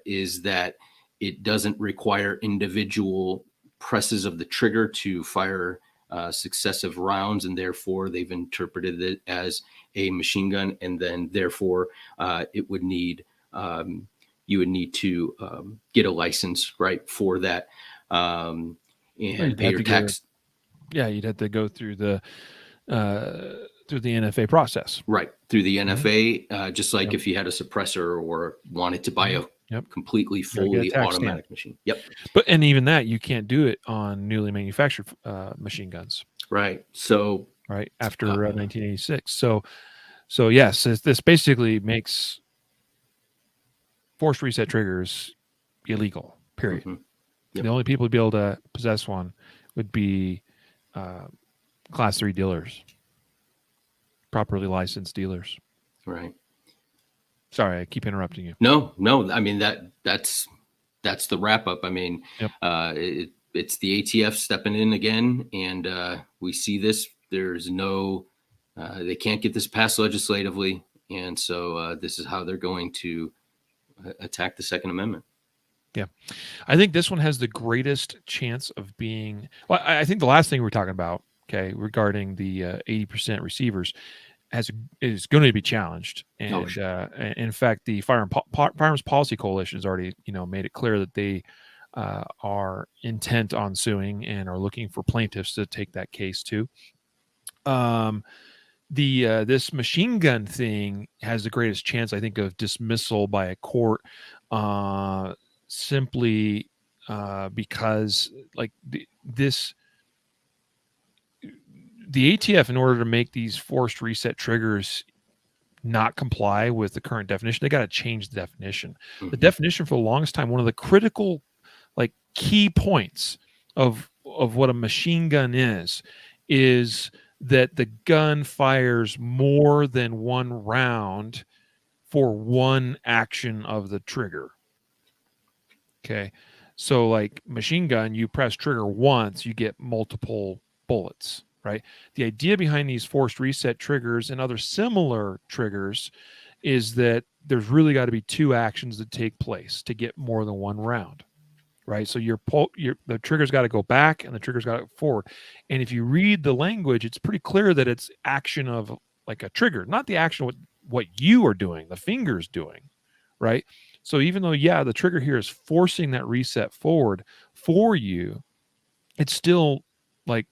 is that it doesn't require individual presses of the trigger to fire successive rounds, and therefore they've interpreted it as a machine gun, and then therefore it would need you would need to get a license, right, for that, and pay your tax. You'd have to go through the NFA process, right, through the NFA, just like if you had a suppressor or wanted to buy a completely fully automatic machine. And even that, you can't do it on newly manufactured machine guns. Right. So after 1986. So yes, this basically makes forced reset triggers illegal. Period. Mm-hmm. The only people to be able to possess one would be Class 3 dealers, properly licensed dealers. Right. Sorry, I keep interrupting you. No. I mean, that's the wrap up. I mean, it's the ATF stepping in again, and we see this. There's no, they can't get this passed legislatively, and so this is how they're going to attack the Second Amendment. Yeah. I think this one has the greatest chance of being. Well, I think the last thing we're talking about, okay, regarding the 80% receivers, is going to be challenged. Oh, And sure. in fact, the Firearms Policy Coalition has already, made it clear that they are intent on suing and are looking for plaintiffs to take that case too. This machine gun thing has the greatest chance, I think, of dismissal by a court, simply because, like, the ATF, in order to make these forced reset triggers not comply with the current definition, they got to change the definition. The Mm-hmm. definition for the longest time, one of the critical, like, key points of what a machine gun is that the gun fires more than one round for one action of the trigger. Okay. So, like, machine gun, you press trigger once, you get multiple bullets, right? The idea behind these forced reset triggers and other similar triggers is that there's really got to be two actions that take place to get more than one round, right? So the trigger's got to go back and the trigger's got to go forward. And if you read the language, it's pretty clear that it's action of, like, a trigger, not the action of what you are doing, the finger's doing, right? So even though, yeah, the trigger here is forcing that reset forward for you, it's still, like,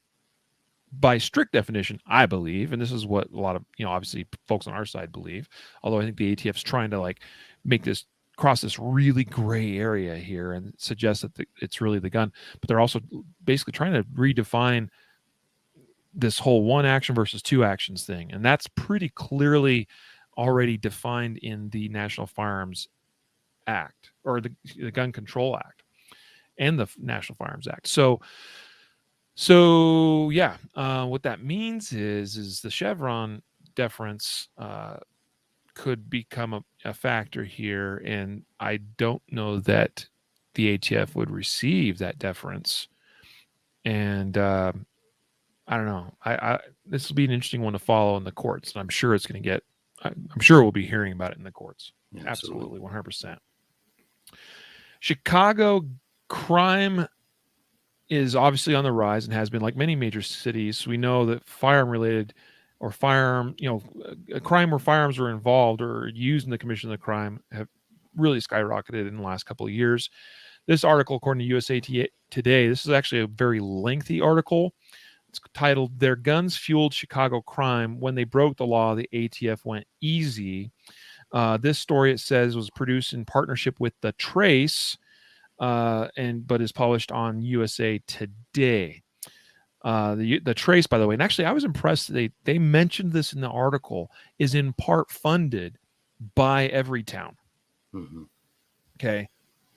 by strict definition, I believe, and this is what a lot of, obviously folks on our side believe, although I think the ATF's trying to, like, make this cross this really gray area here and suggest that it's really the gun, but they're also basically trying to redefine this whole one action versus two actions thing. And that's pretty clearly already defined in the National Firearms Act, or the Gun Control Act and the National Firearms Act. So yeah, what that means is the Chevron deference could become a factor here, and I don't know that the ATF would receive that deference. And I don't know. This will be an interesting one to follow in the courts, and I'm sure it's going to get. I'm sure we'll be hearing about it in the courts. Absolutely, 100%. Chicago crime is obviously on the rise and has been, like many major cities. We know that firearm-related or firearm, a crime where firearms are involved or used in the commission of the crime have really skyrocketed in the last couple of years. This article, according to USA Today, this is actually a very lengthy article. It's titled, "Their Guns Fueled Chicago Crime. When They Broke the Law, the ATF Went Easy." This story, it says, was produced in partnership with The Trace, but is published on USA Today. The Trace, by the way, and actually I was impressed they mentioned this in the article, is in part funded by Everytown. Mm-hmm. Okay,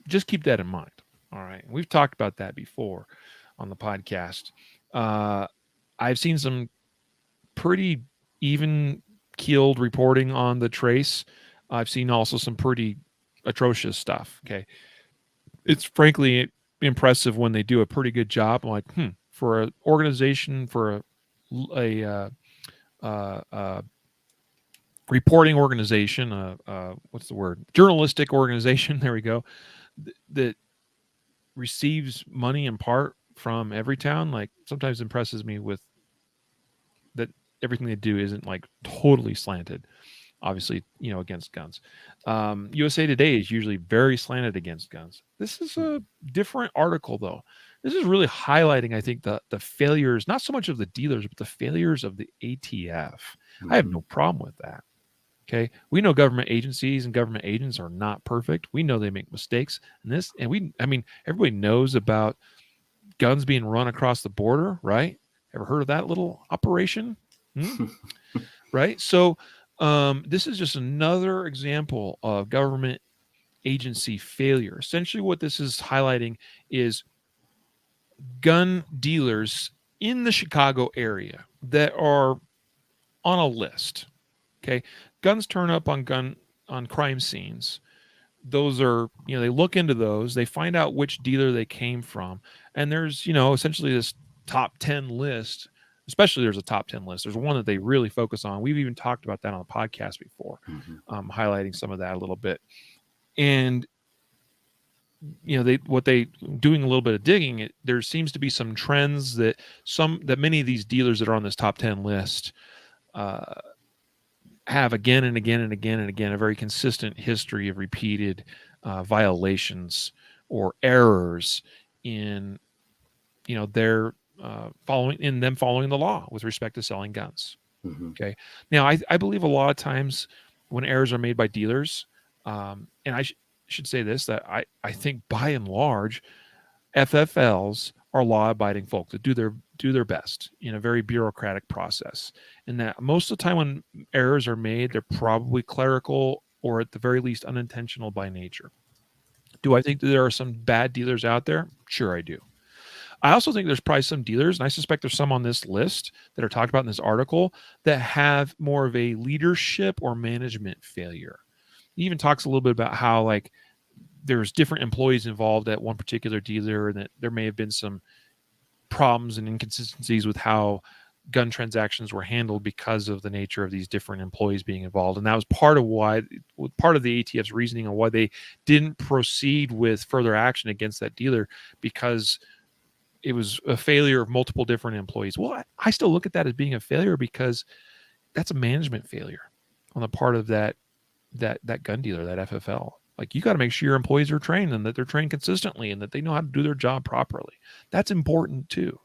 just keep that in mind. All right, we've talked about that before on the podcast. I've seen some pretty even keeled reporting on The Trace. I've seen also some pretty atrocious stuff. Okay, it's frankly impressive when they do a pretty good job. I'm like, for an organization, for a reporting organization, what's the word? Journalistic organization. There we go. That receives money in part from Everytown, like, sometimes impresses me with that everything they do isn't, like, totally slanted. Obviously, against guns. USA Today is usually very slanted against guns. This is a different article, though. This is really highlighting, I think, the failures, not so much of the dealers, but the failures of the ATF. Mm-hmm. I have no problem with that. Okay, we know government agencies and government agents are not perfect. We know they make mistakes, everybody knows about guns being run across the border, right? Ever heard of that little operation? Right. So this is just another example of government agency failure. Essentially, what this is highlighting is gun dealers in the Chicago area that are on a list. Okay, guns turn up on crime scenes. Those are, they look into those, they find out which dealer they came from, and there's, essentially this top 10 list. Especially, there's a top 10 list. There's one that they really focus on. We've even talked about that on the podcast before, highlighting some of that a little bit. And they doing a little bit of digging, there seems to be some trends that many of these dealers that are on this top 10 list have again and again and again and again a very consistent history of repeated violations or errors in their following the law with respect to selling guns. Mm-hmm. Okay. Now, I believe a lot of times when errors are made by dealers, and I should say this, that I think by and large, FFLs are law-abiding folk that do their best in a very bureaucratic process, and that most of the time when errors are made, they're probably clerical or at the very least unintentional by nature. Do I think that there are some bad dealers out there? Sure, I do. I also think there's probably some dealers, and I suspect there's some on this list that are talked about in this article that have more of a leadership or management failure. He even talks a little bit about how like there's different employees involved at one particular dealer, and that there may have been some problems and inconsistencies with how gun transactions were handled because of the nature of these different employees being involved. And that was part of the ATF's reasoning on why they didn't proceed with further action against that dealer, because it was a failure of multiple different employees. Well, I still look at that as being a failure because that's a management failure on the part of that gun dealer, that FFL. Like, you got to make sure your employees are trained and that they're trained consistently and that they know how to do their job properly. That's important too.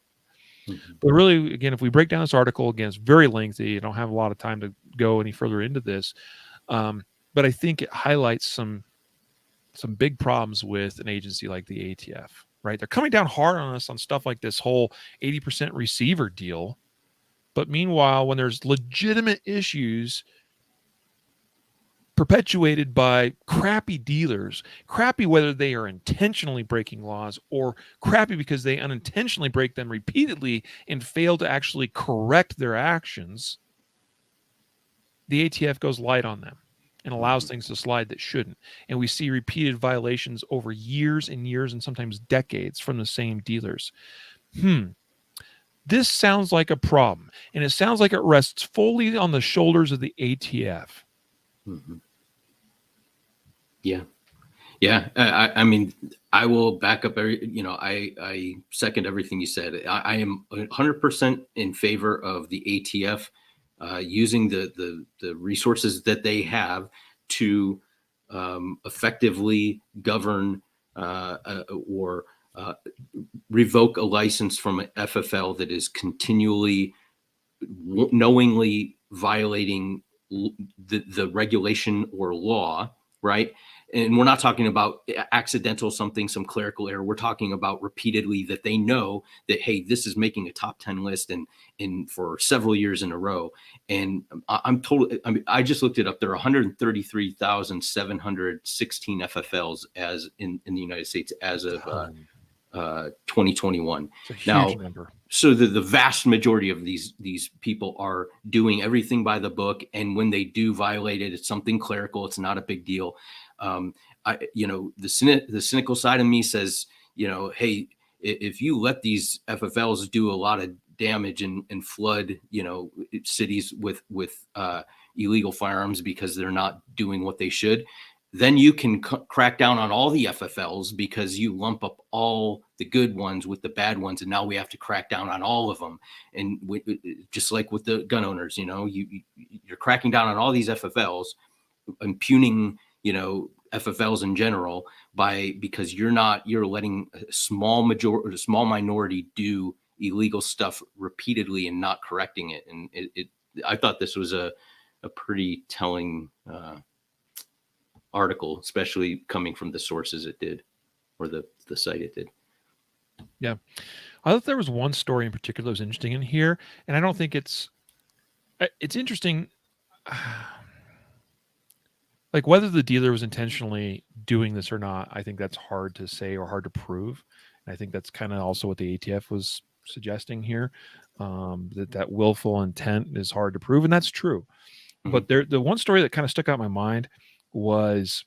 Mm-hmm. But really, again, if we break down this article, again, it's very lengthy. I don't have a lot of time to go any further into this. But I think it highlights some big problems with an agency like the ATF, right? They're coming down hard on us on stuff like this whole 80% receiver deal. But meanwhile, when there's legitimate issues perpetuated by crappy dealers, crappy whether they are intentionally breaking laws or crappy because they unintentionally break them repeatedly and fail to actually correct their actions, the ATF goes light on them and allows things to slide that shouldn't. And we see repeated violations over years and years and sometimes decades from the same dealers. This sounds like a problem, and it sounds like it rests fully on the shoulders of the ATF. Mm-hmm. Yeah. I mean, I will back up I second everything you said. I am 100% in favor of the ATF using the resources that they have to effectively govern or revoke a license from an FFL that is continually knowingly violating the regulation or law, right? And we're not talking about accidental something, some clerical error. We're talking about repeatedly that they know that, hey, this is making a top 10 list and for several years in a row. And I just looked it up. There are 133,716 FFLs as in the United States as of 2021. It's a huge number. So the vast majority of these people are doing everything by the book, and when they do violate it, it's something clerical. It's not a big deal. The cynical side of me says, hey, if you let these FFLs do a lot of damage and flood, cities with illegal firearms because they're not doing what they should, then you can crack down on all the FFLs because you lump up all the good ones with the bad ones, and now we have to crack down on all of them. And just like with the gun owners, you're cracking down on all these FFLs, impugning, FFLs in general because you're letting a small minority do illegal stuff repeatedly and not correcting it. And I thought this was a pretty telling article, especially coming from the sources it did, or the site it did. Yeah. I thought there was one story in particular that was interesting in here, and I don't think it's interesting. Like, whether the dealer was intentionally doing this or not, I think that's hard to say or hard to prove. And I think that's kind of also what the ATF was suggesting here, that willful intent is hard to prove, and that's true. Mm-hmm. But the one story that kind of stuck out in my mind was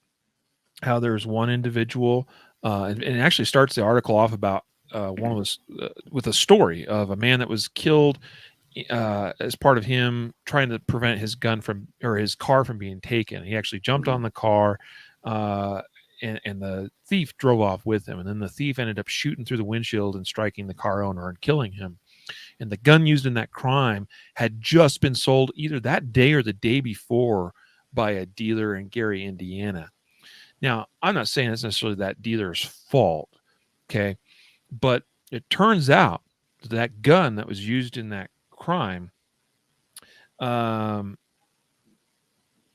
how there's one individual, and it actually starts the article off about one of us with a story of a man that was killed as part of him trying to prevent his car from being taken. He actually jumped on the car and the thief drove off with him, and then the thief ended up shooting through the windshield and striking the car owner and killing him. And the gun used in that crime had just been sold either that day or the day before by a dealer in Gary, Indiana. Now, I'm not saying it's necessarily that dealer's fault, okay? But it turns out that gun that was used in that crime, um,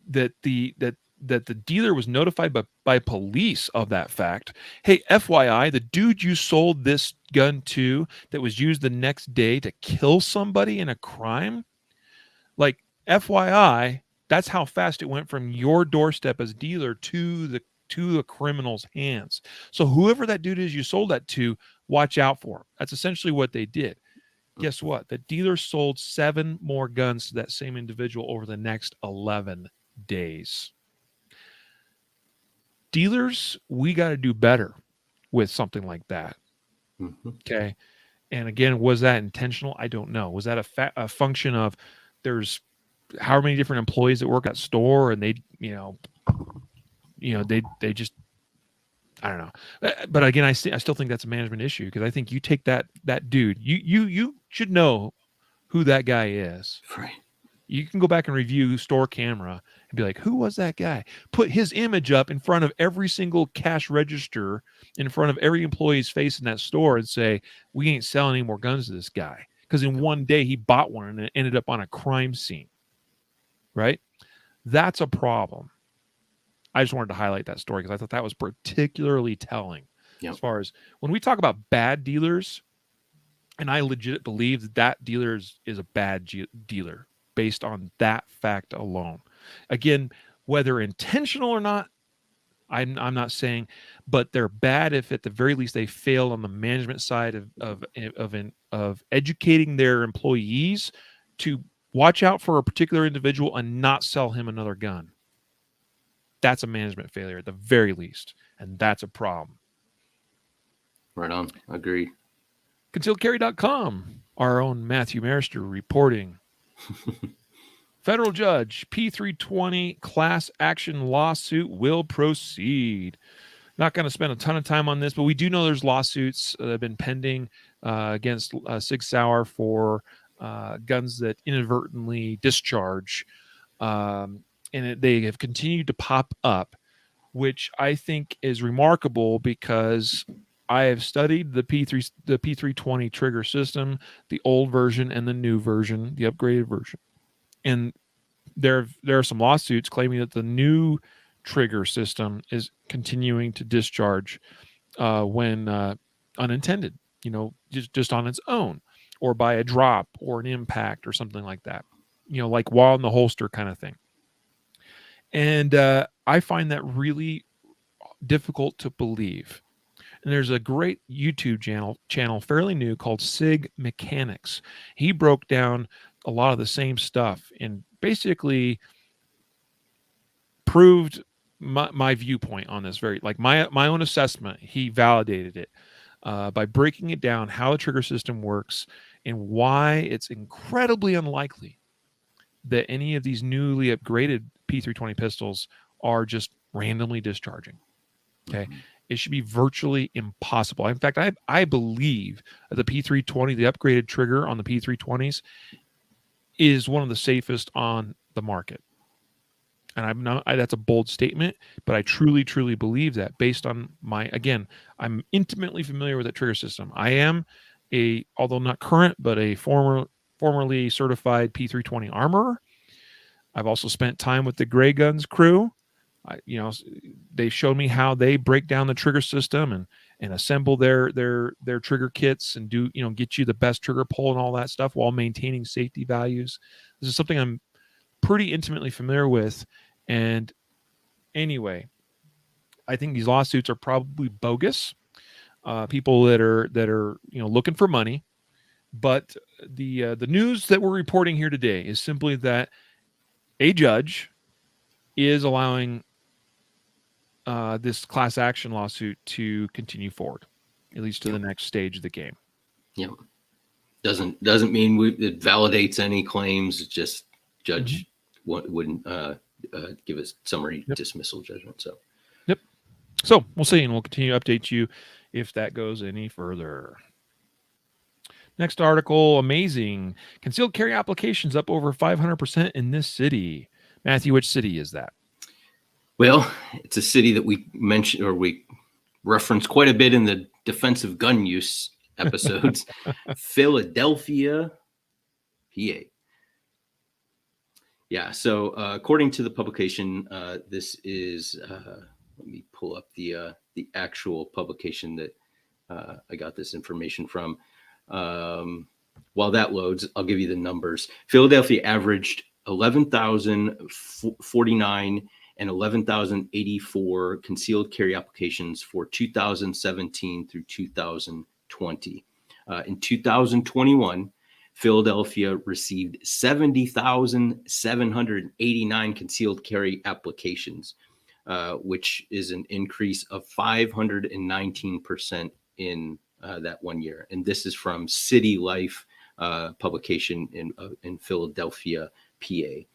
that the dealer was notified by police of that fact. Hey, FYI, the dude you sold this gun to that was used the next day to kill somebody in a crime, like FYI, that's how fast it went from your doorstep as dealer to the criminal's hands. So whoever that dude is you sold that to, watch out for him. That's essentially what they did. Guess what? The dealer sold 7 more guns to that same individual over the next 11 days. Dealers, we got to do better with something like that. Mm-hmm. Okay. And again, was that intentional? I don't know. Was that a function of there's how many different employees that work at store and they, they just, I don't know. But again, I still think that's a management issue because I think you take that dude, you should know who that guy is. Right. You can go back and review store camera and be like, who was that guy? Put his image up in front of every single cash register, in front of every employee's face in that store and say, we ain't selling any more guns to this guy. Because in one day he bought one and it ended up on a crime scene. Right? That's a problem. I just wanted to highlight that story because I thought that was particularly telling. Yep. As far as when we talk about bad dealers, and I legit believe that dealer is a bad dealer based on that fact alone. Again, whether intentional or not, I'm not saying, but they're bad if at the very least they fail on the management side of educating their employees to watch out for a particular individual and not sell him another gun. That's a management failure at the very least, and that's a problem. Right on. Agreed. ConcealedCarry.com. Our own Matthew Marister reporting. Federal judge, P320 class action lawsuit will proceed. Not going to spend a ton of time on this, but we do know there's lawsuits that have been pending against Sig Sauer for guns that inadvertently discharge. And they have continued to pop up, which I think is remarkable because I have studied the P320 trigger system, the old version and the new version, the upgraded version. And there are some lawsuits claiming that the new trigger system is continuing to discharge when unintended, just on its own, or by a drop or an impact or something like that, like while in the holster kind of thing. And I find that really difficult to believe. And there's a great YouTube channel fairly new called Sig Mechanics. He broke down a lot of the same stuff and basically proved my viewpoint on this my own assessment. He validated it by breaking it down, how the trigger system works and why it's incredibly unlikely that any of these newly upgraded P320 pistols are just randomly discharging. Okay. Mm-hmm. It should be virtually impossible. In fact, I believe the P320, the upgraded trigger on the P320s, is one of the safest on the market. And that's a bold statement, but I truly, truly believe that based on I'm intimately familiar with that trigger system. I am although not current, but a formerly certified P320 armorer. I've also spent time with the Gray Guns crew. They showed me how they break down the trigger system and assemble their trigger kits and get you the best trigger pull and all that stuff while maintaining safety values. This is something I'm pretty intimately familiar with. And anyway, I think these lawsuits are probably bogus. People that are looking for money. But the news that we're reporting here today is simply that a judge is allowing this class action lawsuit to continue forward, at least to the next stage of the game. Yeah, doesn't mean it validates any claims. It's just judge wouldn't give a summary dismissal judgment. So, yep. So we'll see, and we'll continue to update you if that goes any further. Next article, amazing. Concealed carry applications up over 500% in this city. Matthew, which city is that? Well, it's a city that we mentioned or we referenced quite a bit in the defensive gun use episodes. Philadelphia, PA. Yeah, so according to the publication, this is, let me pull up the actual publication that I got this information from. While that loads, I'll give you the numbers. Philadelphia averaged 11,049 and 11,084 concealed carry applications for 2017 through 2020. In 2021, Philadelphia received 70,789 concealed carry applications, which is an increase of 519% in that 1 year. And this is from City Life publication in Philadelphia, PA.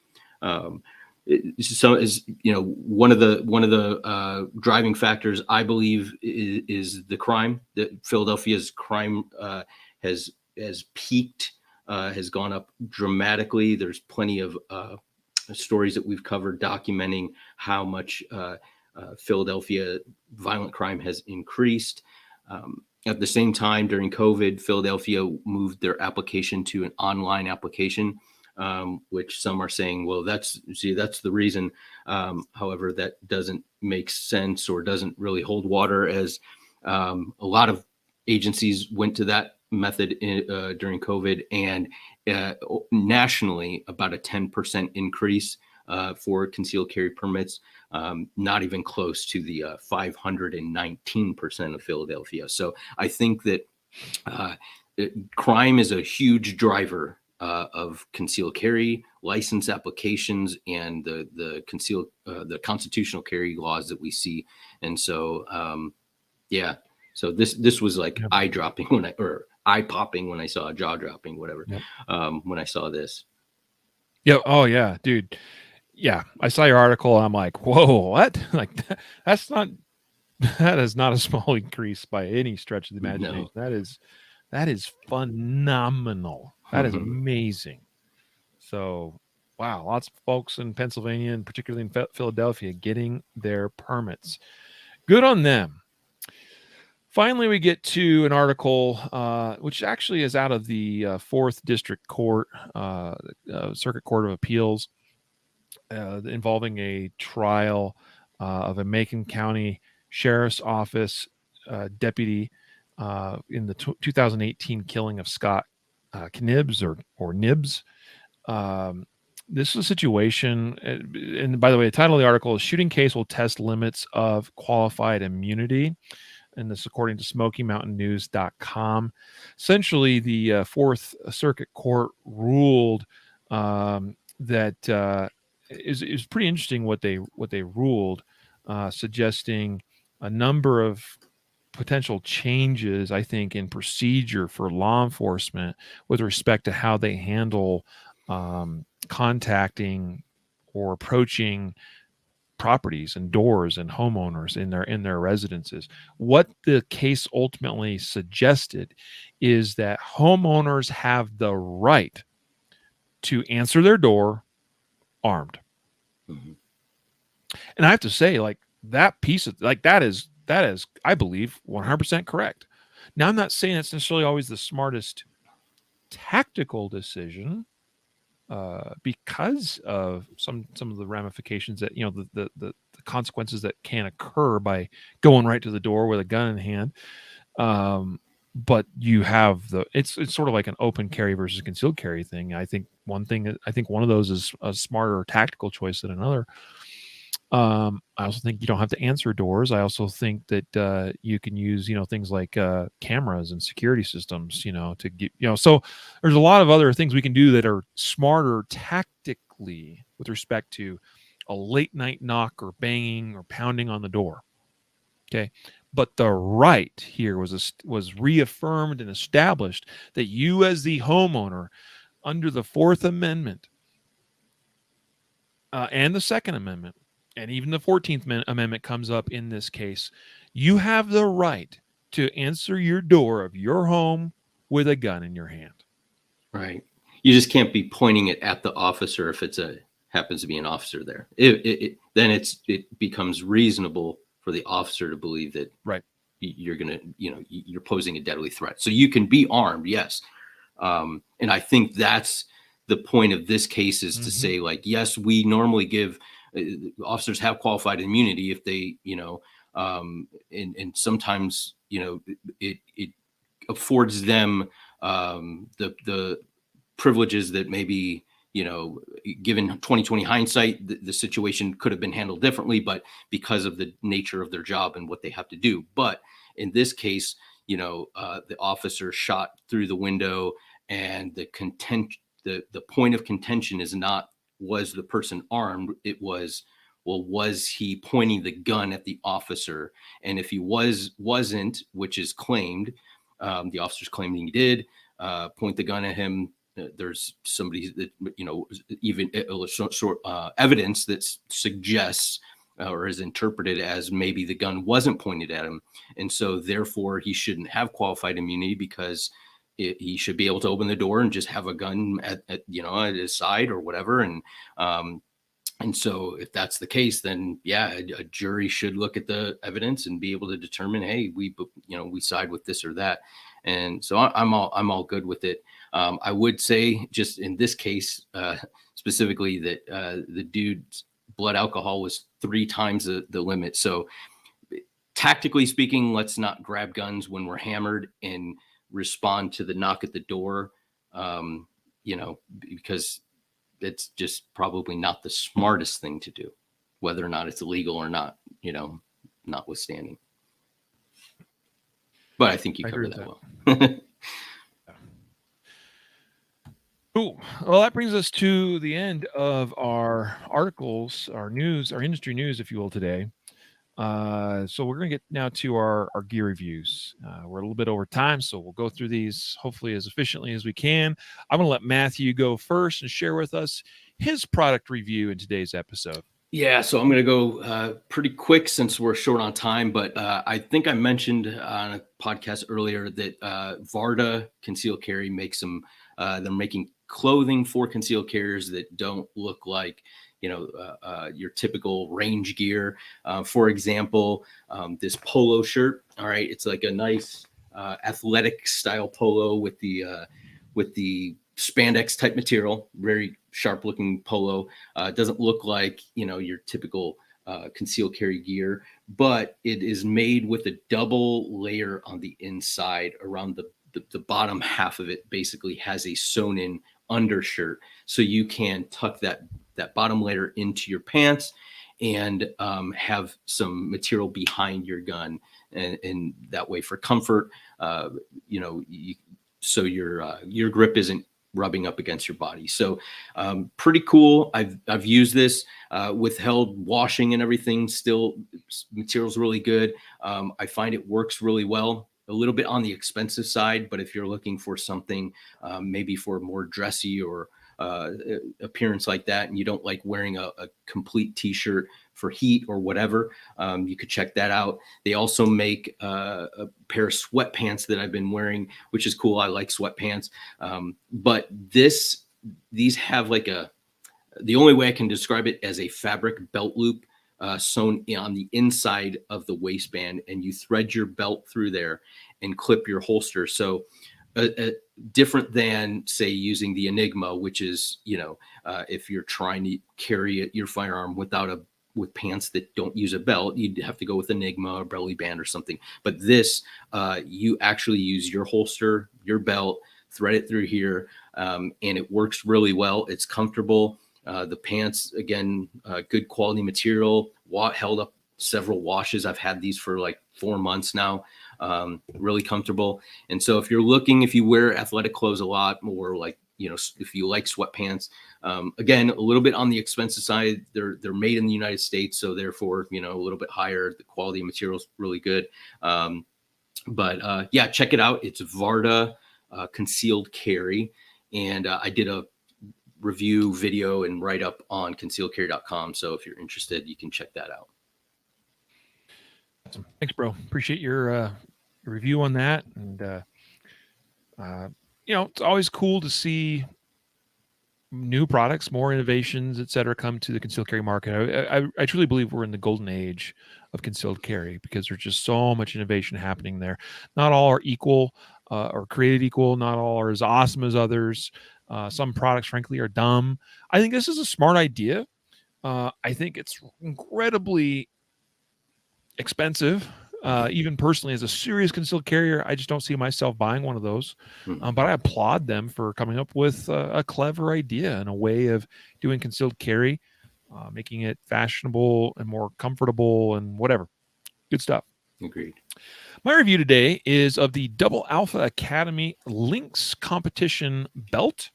So, as you know, one of the driving factors, I believe, is the crime. That Philadelphia's crime has peaked, has gone up dramatically. There's plenty of stories that we've covered documenting how much Philadelphia violent crime has increased. At the same time, during COVID, Philadelphia moved their application to an online application, which some are saying, well, that's the reason. However, that doesn't make sense or doesn't really hold water, as a lot of agencies went to that method during COVID, and nationally about a 10% increase for concealed carry permits, not even close to the 519% of Philadelphia. So I think that crime is a huge driver of concealed carry license applications and the constitutional carry laws that we see. And so, so this was like eye popping when I saw, jaw dropping, whatever, when I saw this. Yeah. Oh yeah, dude. Yeah. I saw your article and I'm like, whoa, what? Like that is not a small increase by any stretch of the imagination. No. That is phenomenal. That is amazing. So, wow, lots of folks in Pennsylvania and particularly in Philadelphia getting their permits. Good on them. Finally, we get to an article which actually is out of the 4th District Court, Circuit Court of Appeals, involving a trial of a Macon County Sheriff's Office deputy in the 2018 killing of Scott Knibbs or Nibs. This is a situation, and by the way, the title of the article is "Shooting Case Will Test Limits of Qualified Immunity," and this according to SmokyMountainNews.com. Essentially, the 4th Circuit Court ruled that is pretty interesting what they ruled, suggesting a number of potential changes, I think, in procedure for law enforcement with respect to how they handle contacting or approaching properties and doors and homeowners in their residences. What the case ultimately suggested is that homeowners have the right to answer their door armed. Mm-hmm. And I have to say, like, that piece of that is I believe 100% correct. Now, I'm not saying it's necessarily always the smartest tactical decision, because of some of the ramifications that, the consequences that can occur by going right to the door with a gun in hand. But you have it's sort of like an open carry versus concealed carry thing. I think one of those is a smarter tactical choice than another. I also think you don't have to answer doors. I also think that you can use, things like cameras and security systems, to get, so there's a lot of other things we can do that are smarter tactically with respect to a late night knock or banging or pounding on the door. Okay. But the right here was reaffirmed and established that you, as the homeowner, under the 4th Amendment and the 2nd Amendment, and even the 14th Amendment comes up in this case, you have the right to answer your door of your home with a gun in your hand. Right. You just can't be pointing it at the officer if it's happens to be an officer there. Then it becomes reasonable for the officer to believe that Right. you're gonna, you're posing a deadly threat. So you can be armed, yes. And I think that's the point of this case, is to say, like, yes, we normally give officers have qualified immunity if they, and sometimes, it affords them the privileges that maybe, given 2020 hindsight, the situation could have been handled differently, but because of the nature of their job and what they have to do. But in this case, the officer shot through the window, and the point of contention is not, was the person armed? It was, well, was he pointing the gun at the officer? And if he wasn't, which is claimed, the officer's claiming he did point the gun at him. There's somebody that, even evidence that suggests or is interpreted as maybe the gun wasn't pointed at him. And so therefore he shouldn't have qualified immunity, because he should be able to open the door and just have a gun at his side or whatever. And so if that's the case, then yeah, a jury should look at the evidence and be able to determine, hey, we side with this or that. And so I'm all good with it. I would say, just in this case specifically, that the dude's blood alcohol was 3 times the limit. So tactically speaking, let's not grab guns when we're hammered and respond to the knock at the door, because it's just probably not the smartest thing to do, whether or not it's illegal or not, notwithstanding. But I think you covered that well. Cool. Well, that brings us to the end of our articles, our news, our industry news, if you will, today. So we're going to get now to our gear reviews. We're a little bit over time, so we'll go through these hopefully as efficiently as we can. I'm going to let Matthew go first and share with us his product review in today's episode. Yeah, so I'm going to go pretty quick since we're short on time, but I think I mentioned on a podcast earlier that Varda Concealed Carry makes they're making clothing for concealed carriers that don't look like your typical range gear. For example, this polo shirt. All right, it's like a nice athletic style polo with the spandex type material, very sharp looking polo. It doesn't look like your typical concealed carry gear, but it is made with a double layer on the inside. Around the bottom half of it basically has a sewn in undershirt, so you can tuck that bottom layer into your pants and have some material behind your gun, and that way for comfort, so your grip isn't rubbing up against your body. So pretty cool. I've used this, withheld washing and everything. Still, material's really good. I find it works really well. A little bit on the expensive side, but if you're looking for something maybe for more dressy or appearance like that, and you don't like wearing a complete t-shirt for heat or whatever, you could check that out. They also make a pair of sweatpants that I've been wearing, which is cool. I like sweatpants, but these have like the only way I can describe it as a fabric belt loop sewn on the inside of the waistband, and you thread your belt through there and clip your holster. So different than, say, using the Enigma, which is, if you're trying to carry your firearm with pants that don't use a belt, you'd have to go with Enigma or belly band or something. But this, you actually use your holster, your belt, thread it through here, and it works really well. It's comfortable. The pants, again, good quality material, held up several washes. I've had these for like 4 months now. Really comfortable. And so if you wear athletic clothes a lot, or like, if you like sweatpants, again, a little bit on the expensive side, they're made in the United States. So therefore, a little bit higher. The quality of material is really good. But yeah, check it out. It's Varda Concealed Carry. And I did a review, video, and write up on concealedcarry.com. So if you're interested, you can check that out. Awesome. Thanks, bro. Appreciate your review on that. And it's always cool to see new products, more innovations, et cetera, come to the concealed carry market. I truly believe we're in the golden age of concealed carry because there's just so much innovation happening there. Not all are equal or created equal. Not all are as awesome as others. Some products, frankly, are dumb. I think this is a smart idea. I think it's incredibly expensive. Even personally, as a serious concealed carrier, I just don't see myself buying one of those. But I applaud them for coming up with a clever idea and a way of doing concealed carry, making it fashionable and more comfortable and whatever. Good stuff. Agreed. My review today is of the Double Alpha Academy Lynx Competition Belt.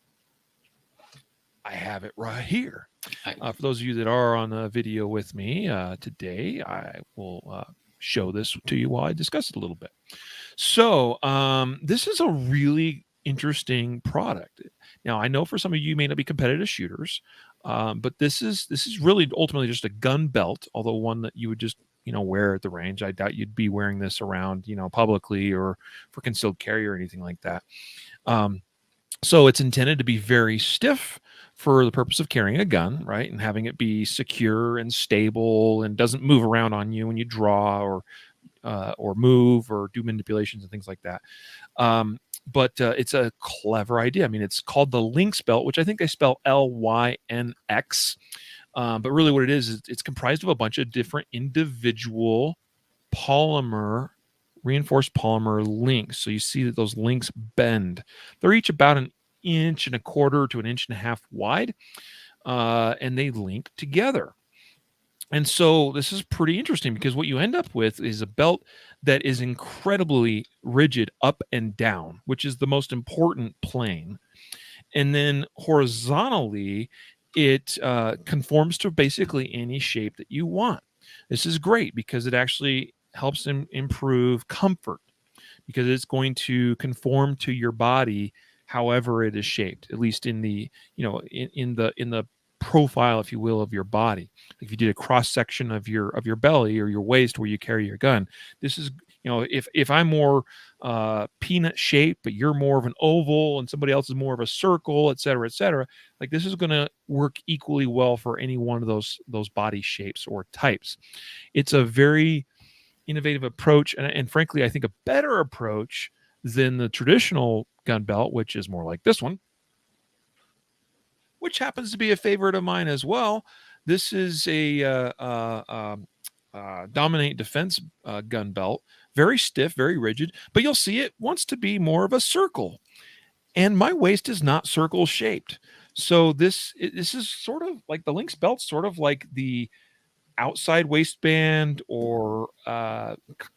I have it right here. For those of you that are on the video with me today, I will show this to you while I discuss it a little bit. So this is a really interesting product. Now, I know for some of you may not be competitive shooters, but this is really ultimately just a gun belt, although one that you would just wear at the range. I doubt you'd be wearing this around publicly or for concealed carry or anything like that. So it's intended to be very stiff for the purpose of carrying a gun, right? And having it be secure and stable and doesn't move around on you when you draw or move or do manipulations and things like that. But it's a clever idea. I mean, it's called the Lynx belt, which I think they spell Lynx. But really what it is it's comprised of a bunch of different individual reinforced polymer links. So you see that those links bend. They're each about 1.25 inches to 1.5 inches wide, and they link together. And so this is pretty interesting because what you end up with is a belt that is incredibly rigid up and down, which is the most important plane. And then horizontally, it conforms to basically any shape that you want. This is great because it actually helps improve comfort because it's going to conform to your body however it is shaped, at least in the in the profile, if you will, of your body. If you did a cross section of your belly or your waist where you carry your gun, this is if I'm more peanut shaped, but you're more of an oval and somebody else is more of a circle, et cetera, like this is going to work equally well for any one of those body shapes or types. It's a very innovative approach, and frankly, I think a better approach than the traditional gun belt, which is more like this one, which happens to be a favorite of mine as well. This is a Dominate Defense gun belt, very stiff, very rigid, but you'll see it wants to be more of a circle. And my waist is not circle shaped. So this is sort of like the Lynx belt, sort of like the outside waistband or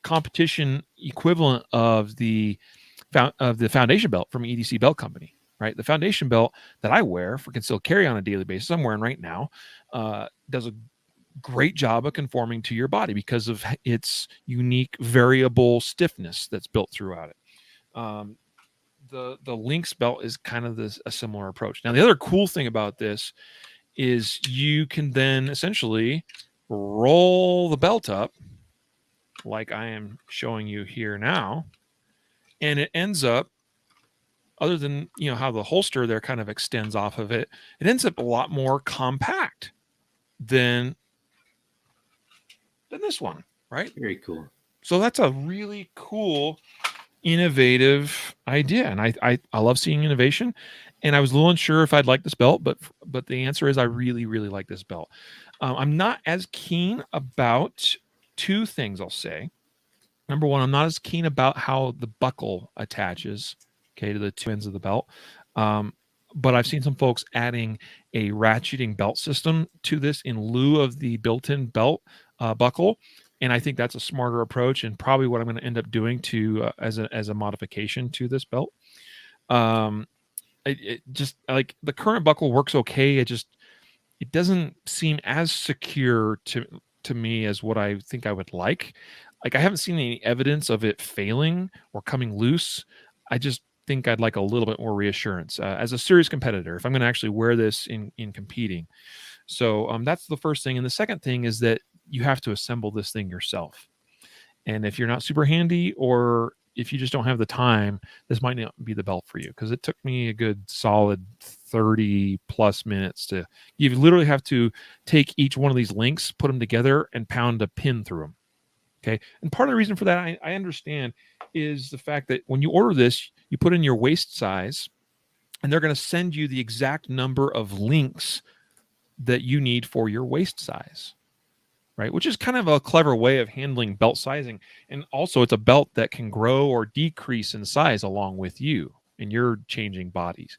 competition equivalent of the foundation belt from EDC Belt Company, right? The foundation belt that I wear for concealed carry on a daily basis, I'm wearing right now, does a great job of conforming to your body because of its unique variable stiffness that's built throughout it. The Lynx belt is kind of a similar approach. Now, the other cool thing about this is you can then essentially roll the belt up like I am showing you here now, and it ends up, other than how the holster there kind of extends off of it, it ends up a lot more compact than this one, right? Very cool. So that's a really cool, innovative idea, and I love seeing innovation. And I was a little unsure if I'd like this belt, but the answer is I really, really like this belt. I'm not as keen about two things, I'll say. Number one, I'm not as keen about how the buckle attaches, to the two ends of the belt. But I've seen some folks adding a ratcheting belt system to this in lieu of the built-in belt buckle. And I think that's a smarter approach and probably what I'm going to end up doing as a modification to this belt. It just like the current buckle works okay. It doesn't seem as secure to me as what I think I would like. Like I haven't seen any evidence of it failing or coming loose. think I'd like a little bit more reassurance as a serious competitor if I'm going to actually wear this in competing. So that's the first thing. And the second thing is that you have to assemble this thing yourself. And if you're not super handy, or if you just don't have the time, this might not be the belt for you, because it took me a good solid 30 plus minutes to. You literally have to take each one of these links, put them together, and pound a pin through them. Okay. And part of the reason for that, I understand, is the fact that when you order this, you put in your waist size, and they're going to send you the exact number of links that you need for your waist size. Right, which is kind of a clever way of handling belt sizing. And also, it's a belt that can grow or decrease in size along with you, and you're changing bodies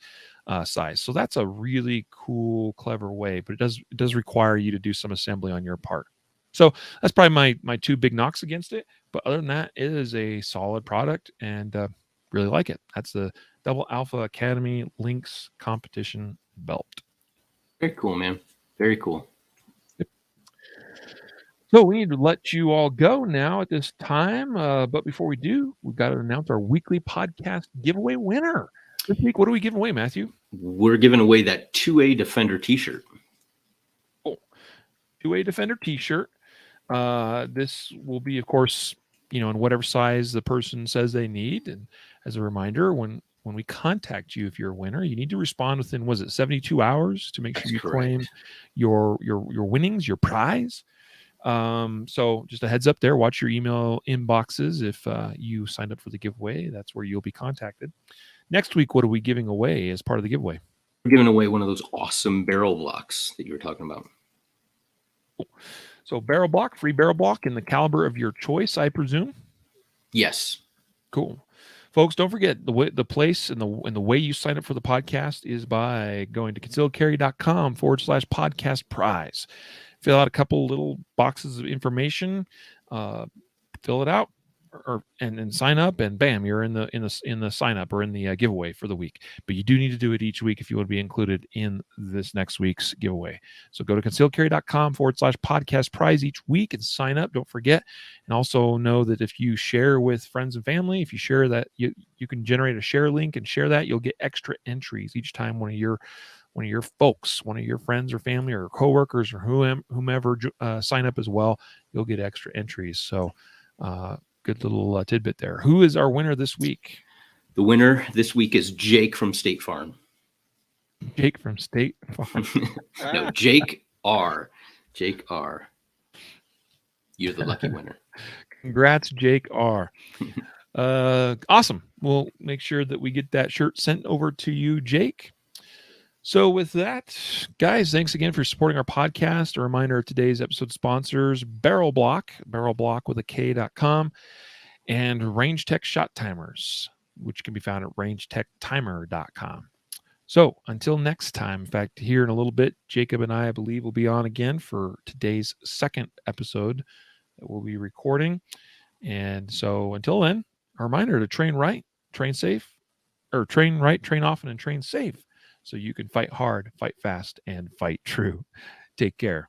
size. So that's a really cool, clever way, but it does require you to do some assembly on your part. So that's probably my two big knocks against it. But other than that, it is a solid product, and really like it. That's the Double Alpha Academy Lynx Competition Belt. Very cool, man. Very cool. So we need to let you all go now at this time. But before we do, we've got to announce our weekly podcast giveaway winner. This week, what are we giving away, Matthew? We're giving away that 2A Defender t-shirt. Oh, 2A Defender t-shirt. This will be, of course, in whatever size the person says they need. And as a reminder, when we contact you, if you're a winner, you need to respond within, 72 hours to make sure you claim your winnings, your prize. So just a heads up there, watch your email inboxes. If you signed up for the giveaway, that's where you'll be contacted. Next week, what are we giving away as part of the giveaway? We're giving away one of those awesome barrel blocks that you were talking about. So barrel block, free barrel block in the caliber of your choice, I presume? Yes. Cool. Folks, don't forget the place and the way you sign up for the podcast is by going to concealedcarry.com/podcast prize. Fill out a couple little boxes of information, fill it out, and sign up, and bam, you're in the sign up or in the giveaway for the week. But you do need to do it each week if you want to be included in this next week's giveaway. So go to concealedcarry.com/podcast prize each week and sign up. Don't forget. And also know that if you share with friends and family, if you share that, you can generate a share link and share that, you'll get extra entries each time one of your folks, one of your friends or family or coworkers or whomever sign up as well, you'll get extra entries. So good little tidbit there. Who is our winner this week? The winner this week is Jake from State Farm. Jake from State Farm. No, Jake R. Jake R. You're the lucky winner. Congrats, Jake R. Awesome. We'll make sure that we get that shirt sent over to you, Jake. So with that, guys, thanks again for supporting our podcast. A reminder of today's episode sponsors, Barrel Block with a K.com, and Range Tech Shot Timers, which can be found at rangetechtimer.com. So until next time, in fact, here in a little bit, Jacob and I believe, will be on again for today's second episode that we'll be recording. And so until then, a reminder to train right, train safe, or train right, train often, and train safe, so you can fight hard, fight fast, and fight true. Take care.